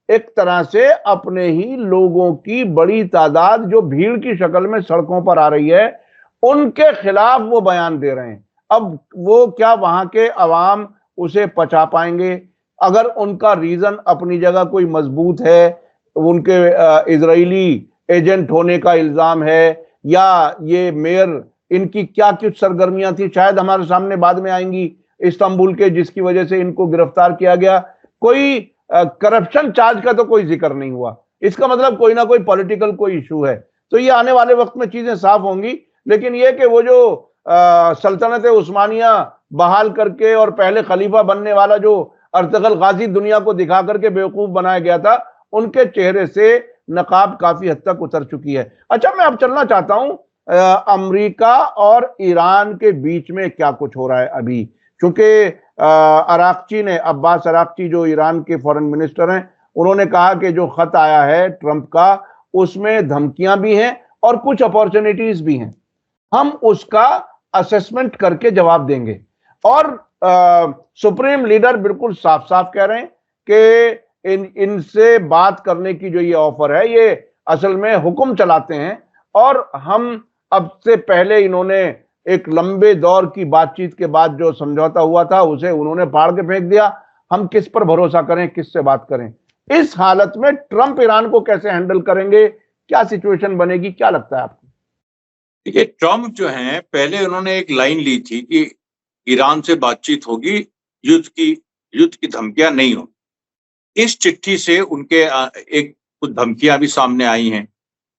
एक तरह से अपने ही लोगों की बड़ी तादाद जो भीड़ की शक्ल में सड़कों पर आ रही है, उनके खिलाफ वो बयान दे रहे हैं। अब वो क्या वहां के अवाम उसे पचा पाएंगे? अगर उनका रीजन अपनी जगह कोई मजबूत है, उनके इजरायली एजेंट होने का इल्जाम है, या ये मेयर इनकी क्या कुछ सरगर्मियां थी, शायद हमारे सामने बाद में आएंगी इस्तांबुल के, जिसकी वजह से इनको गिरफ्तार किया गया। कोई करप्शन चार्ज का तो कोई जिक्र नहीं हुआ। इसका मतलब कोई ना कोई पॉलिटिकल कोई इशू है। तो ये आने वाले वक्त में चीजें साफ होंगी। लेकिन ये कि वो जो सल्तनत उस्मानिया बहाल करके और पहले खलीफा बनने वाला जो अर्तगल गाजी दुनिया को दिखा करके बेवकूफ बनाया गया था, उनके चेहरे से नकाब काफी हद तक उतर चुकी है। अच्छा, मैं अब चलना चाहता हूं अमेरिका और ईरान के बीच में क्या कुछ हो रहा है अभी, क्योंकि अराक्ची ने, अब्बास अराक्ची जो ईरान के फॉरेन मिनिस्टर हैं, उन्होंने कहा कि जो खत आया है ट्रंप का, उसमें धमकियां भी हैं और कुछ अपॉर्चुनिटीज भी हैं, हम उसका असेसमेंट करके जवाब देंगे। और सुप्रीम लीडर बिल्कुल साफ साफ कह रहे हैं कि इनसे बात करने की जो ये ऑफर है, ये असल में हुक्म चलाते हैं, और हम अब से पहले इन्होंने एक लंबे दौर की बातचीत के बाद जो समझौता हुआ था उसे उन्होंने फाड़ के फेंक दिया। हम किस पर भरोसा करें, किससे बात करें? इस हालत में ट्रंप ईरान को कैसे हैंडल करेंगे, क्या सिचुएशन बनेगी, क्या लगता है आपको? देखिए, ट्रंप जो हैं, पहले उन्होंने एक लाइन ली थी कि ईरान से बातचीत होगी, युद्ध की धमकियां नहीं हो। इस चिट्ठी से उनके एक कुछ धमकियां भी सामने आई हैं।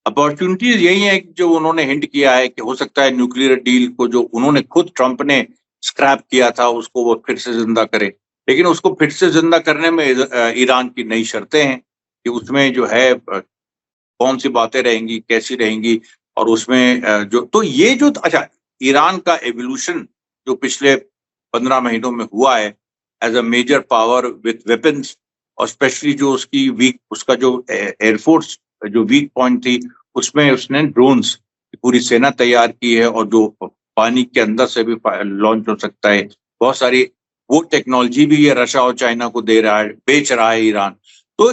अपॉर्चुनिटीज यही है जो उन्होंने हिंट किया है कि हो सकता है न्यूक्लियर डील को, जो उन्होंने खुद ट्रंप ने स्क्रैप किया था, उसको वो फिर से जिंदा करे। लेकिन उसको फिर से जिंदा करने में ईरान की नई शर्तें हैं कि उसमें जो है कौन सी बातें रहेंगी, कैसी रहेंगी, और उसमें जो तो ये जो अच्छा, ईरान का एवोल्यूशन जो पिछले 15 महीनों में हुआ है as a major power with weapons, और स्पेशली जो उसका जो एयरफोर्स जो वीक पॉइंट थी, उसमें उसने ड्रोन्स की पूरी सेना तैयार की है, और जो पानी के अंदर से भी लॉन्च हो सकता है, बहुत सारी वो टेक्नोलॉजी भी ये रशिया और चाइना को दे रहा है, बेच रहा है ईरान। तो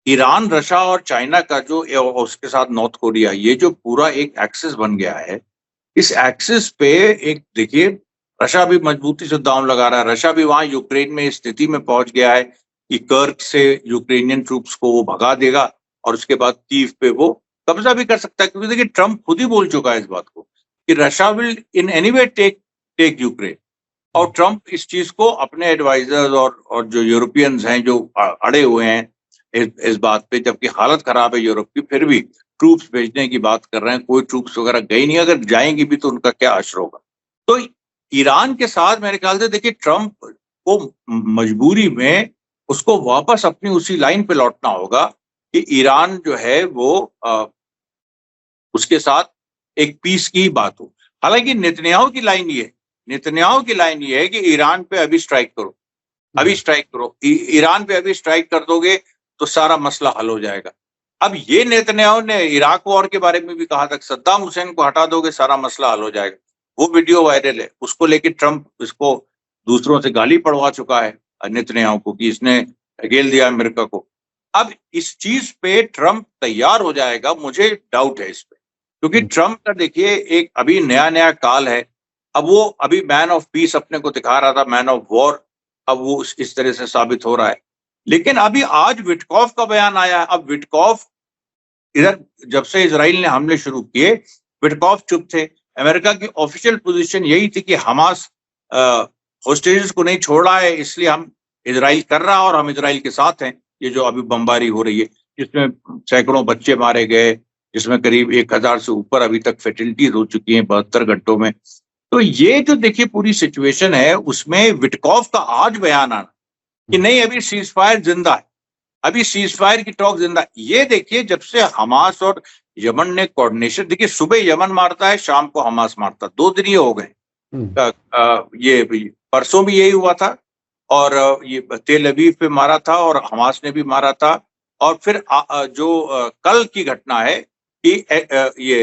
ईरान, रशिया और चाइना का जो, उसके साथ नॉर्थ कोरिया, ये जो पूरा एक एक्सिस बन गया है, इस एक्सिस पे एक देखिए, रशिया भी मजबूती से दांव लगा रहा है। रशिया भी वहां यूक्रेन में इस स्थिति में पहुंच गया है कि कर्क से यूक्रेनियन ट्रूप्स को वो भगा देगा, और उसके बाद कीव पे वो कब्जा भी कर सकता है, क्योंकि देखिए ट्रंप खुद ही बोल चुका है इस बात को कि Russia will in any way take Ukraine. और ट्रंप इस चीज को अपने एडवाइजर्स और जो यूरोपियंस हैं जो अड़े हुए हैं इस बात पे, जबकि हालत खराब है यूरोप की, फिर भी ट्रूप्स भेजने की बात कर रहे हैं। कोई ट्रूप्स वगैरह गई नहीं, अगर जाएंगी भी तो उनका क्या असर होगा। तो ईरान के साथ मेरे ख्याल से देखिए ट्रंप को मजबूरी में उसको वापस अपनी उसी लाइन पे लौटना होगा कि ईरान जो है वो उसके साथ एक पीस की बात हो। हालांकि नेतन्याहू की लाइन ये है कि ईरान पे अभी स्ट्राइक करो, ईरान पे अभी स्ट्राइक कर दोगे तो सारा मसला हल हो जाएगा। अब ये नेतन्याहू ने इराक वॉर के बारे में भी कहा था, सद्दाम हुसैन को हटा दोगे सारा मसला हल हो जाएगा। वो वीडियो वायरल है, उसको लेके ट्रंप इसको दूसरों से गाली पड़वा चुका है नेतन्याहू को कि इसने घेल दिया अमेरिका को। अब इस चीज पे ट्रंप तैयार हो जाएगा, मुझे डाउट है इस पे, क्योंकि ट्रंप का देखिए एक अभी नया काल है। अब वो अभी मैन ऑफ पीस अपने को दिखा रहा था, मैन ऑफ वॉर, अब वो इस तरह से साबित हो रहा है। लेकिन अभी आज विटकॉफ का बयान आया है। अब विटकॉफ इधर जब से इजराइल ने हमले शुरू किए, विटकॉफ चुप थे। अमेरिका की ऑफिशियल पोजीशन यही थी कि हमास होस्टेजेस को नहीं छोड़ रहा है, इसलिए हम इजराइल कर रहा है और हम इजराइल के साथ हैं। ये जो अभी बमबारी हो रही है, जिसमें सैकड़ों बच्चे मारे गए, जिसमें करीब 1000 से ऊपर अभी तक फैटिलिटीज हो चुकी हैं 72 घंटों में। तो ये जो देखिए पूरी सिचुएशन है, उसमें विटकॉफ का आज बयान आना कि नहीं अभी सीज फायर जिंदा है, अभी सीज फायर की टॉक जिंदा है। ये देखिए जब से हमास और यमन ने कोऑर्डिनेशन, देखिए सुबह यमन मारता है, शाम को हमास मारता, 2 दिन ये हो गए। ये परसों भी यही हुआ था, और ये तेल अवीव पे मारा था और हमास ने भी मारा था। और फिर जो कल की घटना है कि ये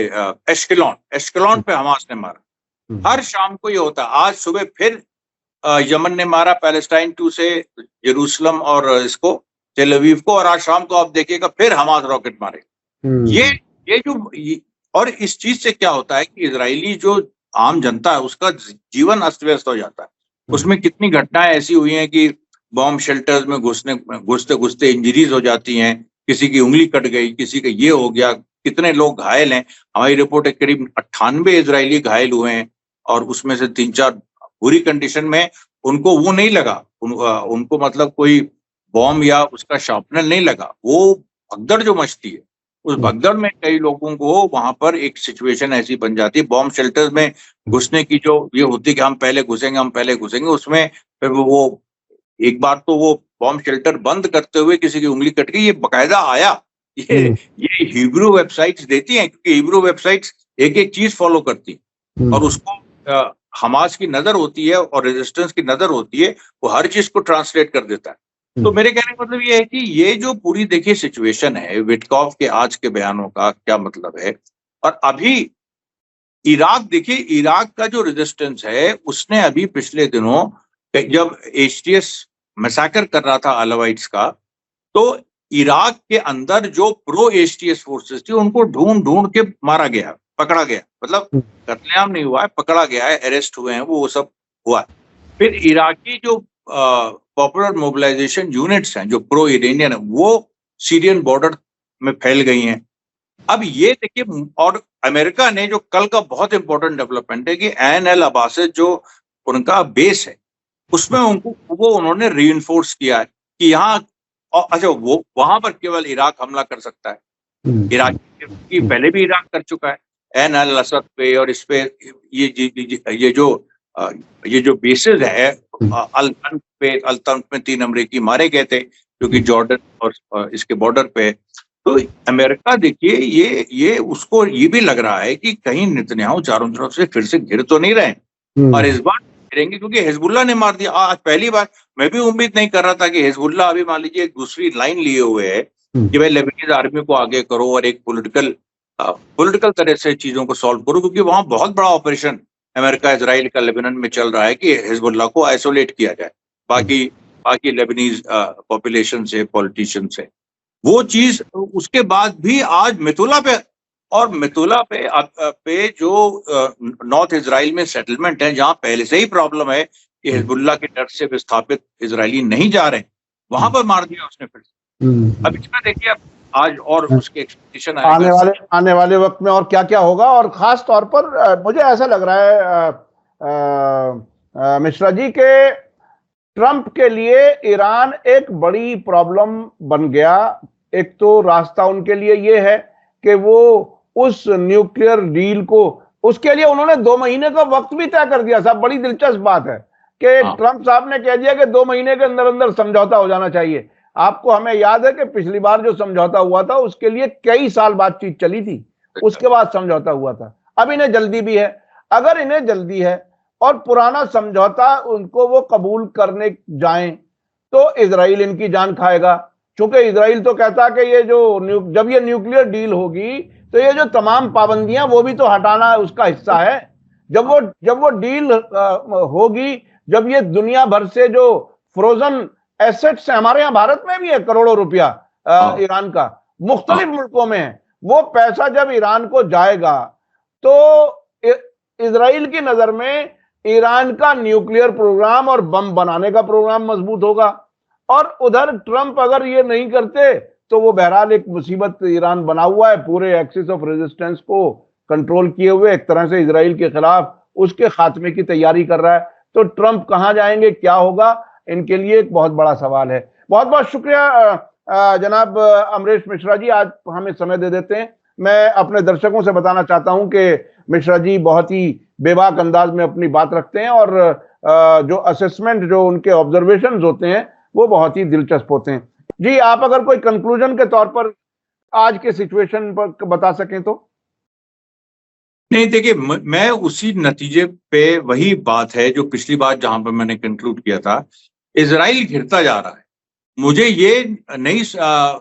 एश्केलॉन पे हमास ने मारा। हर शाम को ये होता है। आज सुबह फिर यमन ने मारा पैलेस्टाइन 2 से यरूशलेम और इसको तेल अवीव को, और आज शाम को आप देखिएगा फिर हमास रॉकेट मारे। ये जो और इस चीज से क्या होता है कि इजरायली जो आम जनता है उसका जीवन अस्त व्यस्त हो जाता है। उसमें कितनी घटनाएं ऐसी हुई हैं कि बॉम्ब शेल्टर्स में घुसते इंजरीज हो जाती हैं, किसी की उंगली कट गई, किसी का ये हो गया, कितने लोग घायल हैं। हमारी रिपोर्ट है करीब 98 इजरायली घायल हुए हैं, और उसमें से 3-4 बुरी कंडीशन में, उनको वो नहीं लगा, उनको मतलब कोई बॉम्ब या उसका शार्पनर नहीं लगा। वो भगदड़ जो मचती है, उस भगदड़ में कई लोगों को वहां पर एक सिचुएशन ऐसी बन जाती है। बॉम्ब शेल्टर्स में घुसने की जो ये होती है कि हम पहले घुसेंगे, उसमें फिर वो एक बार तो वो बॉम्ब शेल्टर बंद करते हुए किसी की उंगली कट गई। ये बकायदा आया, ये हिब्रू वेबसाइट्स देती हैं, क्योंकि हिब्रू वेबसाइट्स एक चीज फॉलो करती, और उसको हमास की नजर होती है और रेजिस्टेंस की नजर होती है, वो हर चीज को ट्रांसलेट कर देता है। तो मेरे कहने का मतलब ये है कि ये जो पूरी देखिए सिचुएशन है, विटकॉफ के आज के बयानों का क्या मतलब है, और अभी इराक देखिए, इराक का जो रेजिस्टेंस है उसने अभी पिछले दिनों जब एचटीएस मैसाकर कर रहा था अलावाइट्स का, तो इराक के अंदर जो प्रो एचटीएस फोर्सेस थी उनको ढूंढ ढूंढ के मारा गया, पकड़ा गया, मतलब कत्लेआम नहीं हुआ है, पकड़ा गया है, अरेस्ट हुए हैं, वो सब हुआ है। फिर इराकी जो पॉपुलर मोबिलाइजेशन यूनिट्स हैं जो प्रो इरानियन है, वो सीरियन बॉर्डर में फैल गई हैं। अब ये देखिए, और अमेरिका ने जो कल का बहुत इंपॉर्टेंट डेवलपमेंट है कि एन अबासिद जो उनका बेस है उसमें उन्होंने रीइंफोर्स किया है कि यहाँ, अच्छा, वो वहां पर केवल इराक हमला कर सकता है। इराक की पहले भी इराक कर चुका है एन अल असद पे, और इस पे ये जो बेसिस है अल-तंफ पे, अल-तंफ में 3 अमेरिकी मारे गए थे जो कि जॉर्डन और इसके बॉर्डर पे। तो अमेरिका देखिए, ये उसको ये भी लग रहा है कि कहीं नेतन्याहू चारों तरफ से फिर से घिर तो नहीं रहे, और इस बार घिरेंगे क्योंकि हिजबुल्लाह ने मार दिया। आज पहली बार, मैं भी उम्मीद नहीं कर रहा था कि हिजबुल्लाह अभी मान लीजिए एक दूसरी लाइन लिए हुए है कि भाई लेबनीज आर्मी को आगे करो और एक पॉलिटिकल तरह से चीजों को सॉल्व करो, क्योंकि वहां बहुत बड़ा ऑपरेशन अमेरिका इजराइल का लेबनान में चल रहा है कि हिजबुल्लाह को आइसोलेट किया जाए बाकी लेबनीज पॉपुलेशन से, पॉलिटिशियन से। वो चीज उसके बाद भी आज मितुला पे जो नॉर्थ इजराइल में सेटलमेंट है, जहां पहले से ही प्रॉब्लम है कि हिजबुल्लाह के डर से विस्थापित इजरायली नहीं जा रहे, वहां पर मार दिया उसने फिर से। अब इसका देखिए अब आज और उसके एक्सपेक्टेशन आने वाले वक्त में और क्या क्या होगा, और खास तौर पर मुझे ऐसा लग रहा है मिश्रा जी के ट्रंप के लिए ईरान एक बड़ी प्रॉब्लम बन गया। एक तो रास्ता उनके लिए ये है कि वो उस न्यूक्लियर डील को, उसके लिए उन्होंने 2 महीने का वक्त भी तय कर दिया साहब। बड़ी दिलचस्प बात है कि ट्रंप साहब ने कह दिया कि 2 महीने के अंदर अंदर समझौता हो जाना चाहिए। आपको, हमें याद है कि पिछली बार जो समझौता हुआ था उसके लिए कई साल बातचीत चली थी, उसके बाद समझौता हुआ था। अब इन्हें जल्दी भी है। अगर इन्हें जल्दी है और पुराना समझौता उनको वो कबूल करने जाएं तो इजराइल इनकी जान खाएगा, क्योंकि इजराइल तो कहता कि ये जो जब ये न्यूक्लियर डील होगी तो ये जो तमाम पाबंदियां वो भी तो हटाना उसका हिस्सा है। जब वो डील होगी, जब ये दुनिया भर से जो फ्रोजन एसेट्स है, हमारे यहां भारत में भी है करोड़ों रुपया ईरान का, मुख्तलिफ मुल्कों में है, वो पैसा जब ईरान को जाएगा तो इजराइल की नजर में ईरान का न्यूक्लियर प्रोग्राम और बम बनाने का प्रोग्राम मजबूत होगा। और उधर ट्रंप अगर ये नहीं करते तो वो बहरहाल एक मुसीबत ईरान बना हुआ है, पूरे एक्सिस ऑफ रेजिस्टेंस को कंट्रोल किए हुए एक तरह से इजराइल के खिलाफ उसके खात्मे की तैयारी कर रहा है। तो ट्रंप कहां जाएंगे, क्या होगा, इनके लिए एक बहुत बड़ा सवाल है। बहुत बहुत शुक्रिया जनाब अमरीश मिश्रा जी, आज हमें समय दे देते हैं। मैं अपने दर्शकों से बताना चाहता हूं कि मिश्रा जी बहुत ही बेबाक अंदाज में अपनी बात रखते हैं और जो असेसमेंट, जो उनके ऑब्जर्वेशंस होते हैं वो बहुत ही दिलचस्प होते हैं। जी, आप अगर कोई कंक्लूजन के तौर पर आज के सिचुएशन पर बता सकें तो। नहीं, देखिए, मैं उसी नतीजे पे, वही बात है जो पिछली बार जहां पर मैंने कंक्लूड किया था, इजराइल घिरता जा रहा है। मुझे ये नहीं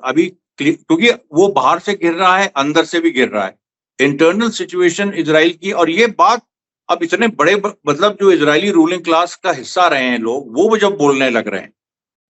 अभी, क्योंकि वो बाहर से घिर रहा है, अंदर से भी घिर रहा है, इंटरनल सिचुएशन इजराइल की। और ये बात अब इतने बड़े, मतलब जो इजरायली रूलिंग क्लास का हिस्सा रहे हैं लोग, वो जब बोलने लग रहे हैं,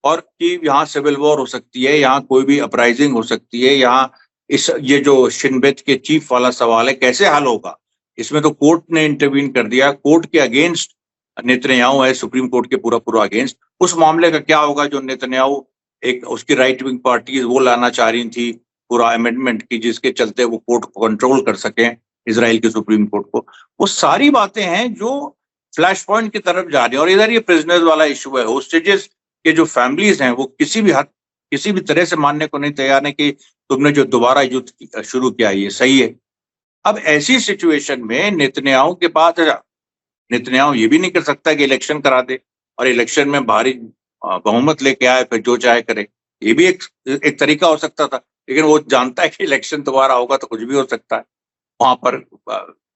और कि यहाँ सिविल वॉर हो सकती है, यहाँ कोई भी अपराइजिंग हो सकती है, यहाँ ये जो शिनबेत के चीफ वाला सवाल है कैसे हल होगा, इसमें तो कोर्ट ने इंटरवीन कर दिया, कोर्ट के अगेंस्ट नेतन्याहू है, सुप्रीम कोर्ट के पूरा अगेंस्ट। उस मामले का क्या होगा जो नेतन्याहू, एक उसकी राइट विंग पार्टी वो लाना चाह रही थी पूरा अमेंडमेंट की, जिसके चलते वो कोर्ट को कंट्रोल कर सके, इजराइल के सुप्रीम कोर्ट को। वो सारी बातें हैं जो फ्लैश पॉइंट की तरफ जा रही है। और इधर ये प्रिजनर्स वाला इशू है, होस्टेजेस के जो फैमिलीज हैं वो किसी भी तरह से मानने को नहीं तैयार है कि तुमने जो दोबारा युद्ध शुरू किया ये सही है। अब ऐसी सिचुएशन में नेतन्याहू के पास, नेतन्याहू ये भी नहीं कर सकता कि इलेक्शन करा दे और इलेक्शन में भारी बहुमत लेके आए, फिर जो चाहे करे। ये भी एक तरीका हो सकता था, लेकिन वो जानता है कि इलेक्शन दोबारा होगा तो कुछ भी हो सकता है, वहां पर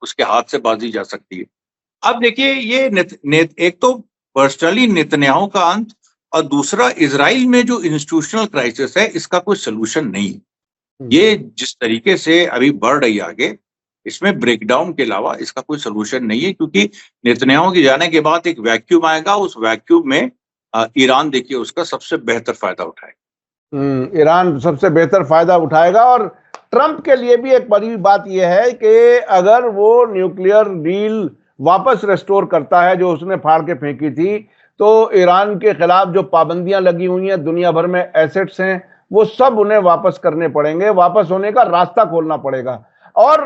उसके हाथ से बाजी जा सकती है। अब देखिए, ये एक तो पर्सनली नेतन्याहू का अंत और दूसरा इजराइल में जो इंस्टीट्यूशनल क्राइसिस है इसका कोई सोल्यूशन नहीं है। ये जिस तरीके से अभी बढ़ रही है आगे, इसमें ब्रेकडाउन के अलावा इसका कोई सोल्यूशन नहीं है, क्योंकि नेतन्याहू के जाने के बाद एक वैक्यूम आएगा, उस वैक्यूम में ईरान देखिए उसका सबसे बेहतर फायदा उठाएगा। ईरान सबसे बेहतर फायदा उठाएगा। और ट्रंप के लिए भी एक बड़ी बात यह है कि अगर वो न्यूक्लियर डील वापस रेस्टोर करता है जो उसने फाड़ के फेंकी थी, तो ईरान के खिलाफ जो पाबंदियां लगी हुई हैं, दुनिया भर में एसेट्स हैं, वो सब उन्हें वापस करने पड़ेंगे, वापस होने का रास्ता खोलना पड़ेगा। और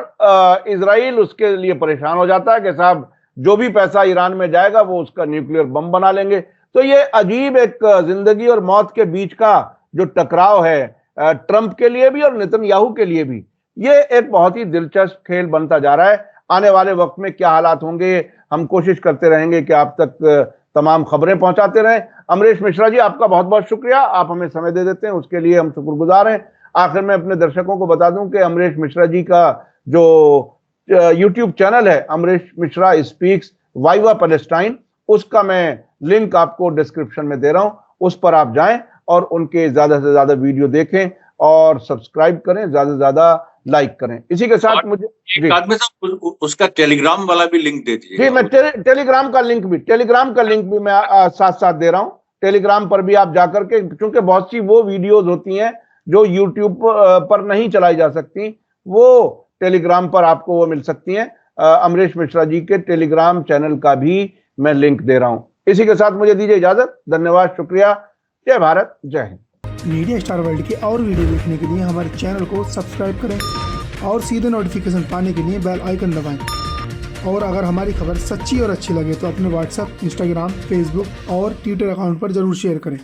इजराइल उसके लिए परेशान हो जाता है कि साहब जो भी पैसा ईरान में जाएगा वो उसका न्यूक्लियर बम बना लेंगे। तो ये अजीब एक जिंदगी और मौत के बीच का जो टकराव है ट्रंप के लिए भी और नेतन्याहू के लिए भी, ये एक बहुत ही दिलचस्प खेल बनता जा रहा है। आने वाले वक्त में क्या हालात होंगे, हम कोशिश करते रहेंगे कि आप तक तमाम खबरें पहुंचाते रहें। अमरीश मिश्रा जी, आपका बहुत बहुत शुक्रिया, आप हमें समय दे देते हैं, उसके लिए हम शुक्रगुजार हैं। आखिर में अपने दर्शकों को बता दूं कि अमरीश मिश्रा जी का जो यूट्यूब चैनल है, Amrish Mishra speaks viva Palestine, उसका मैं लिंक आपको डिस्क्रिप्शन में दे रहा हूं, उस पर आप जाएं और उनके ज्यादा से ज्यादा वीडियो देखें और सब्सक्राइब करें, ज्यादा से ज्यादा लाइक करें। इसी के साथ मुझे एक आदमी साहब उसका टेलीग्राम वाला भी लिंक दे दीजिए। जी, मैं टेलीग्राम का लिंक भी मैं साथ साथ दे रहा हूं। टेलीग्राम पर भी आप जाकर के, क्योंकि बहुत सी वो वीडियोस होती हैं जो यूट्यूब पर नहीं चलाई जा सकती, वो टेलीग्राम पर आपको वो मिल सकती हैं। अमरीश मिश्रा जी के टेलीग्राम चैनल का भी मैं लिंक दे रहा हूं। इसी के साथ मुझे दीजिए इजाजत। धन्यवाद, शुक्रिया, जय भारत, जय हिंद। मीडिया स्टार वर्ल्ड के और वीडियो देखने के लिए हमारे चैनल को सब्सक्राइब करें और सीधे नोटिफिकेशन पाने के लिए बेल आइकन दबाएं। और अगर हमारी खबर सच्ची और अच्छी लगे तो अपने व्हाट्सएप, इंस्टाग्राम, फेसबुक और ट्विटर अकाउंट पर जरूर शेयर करें।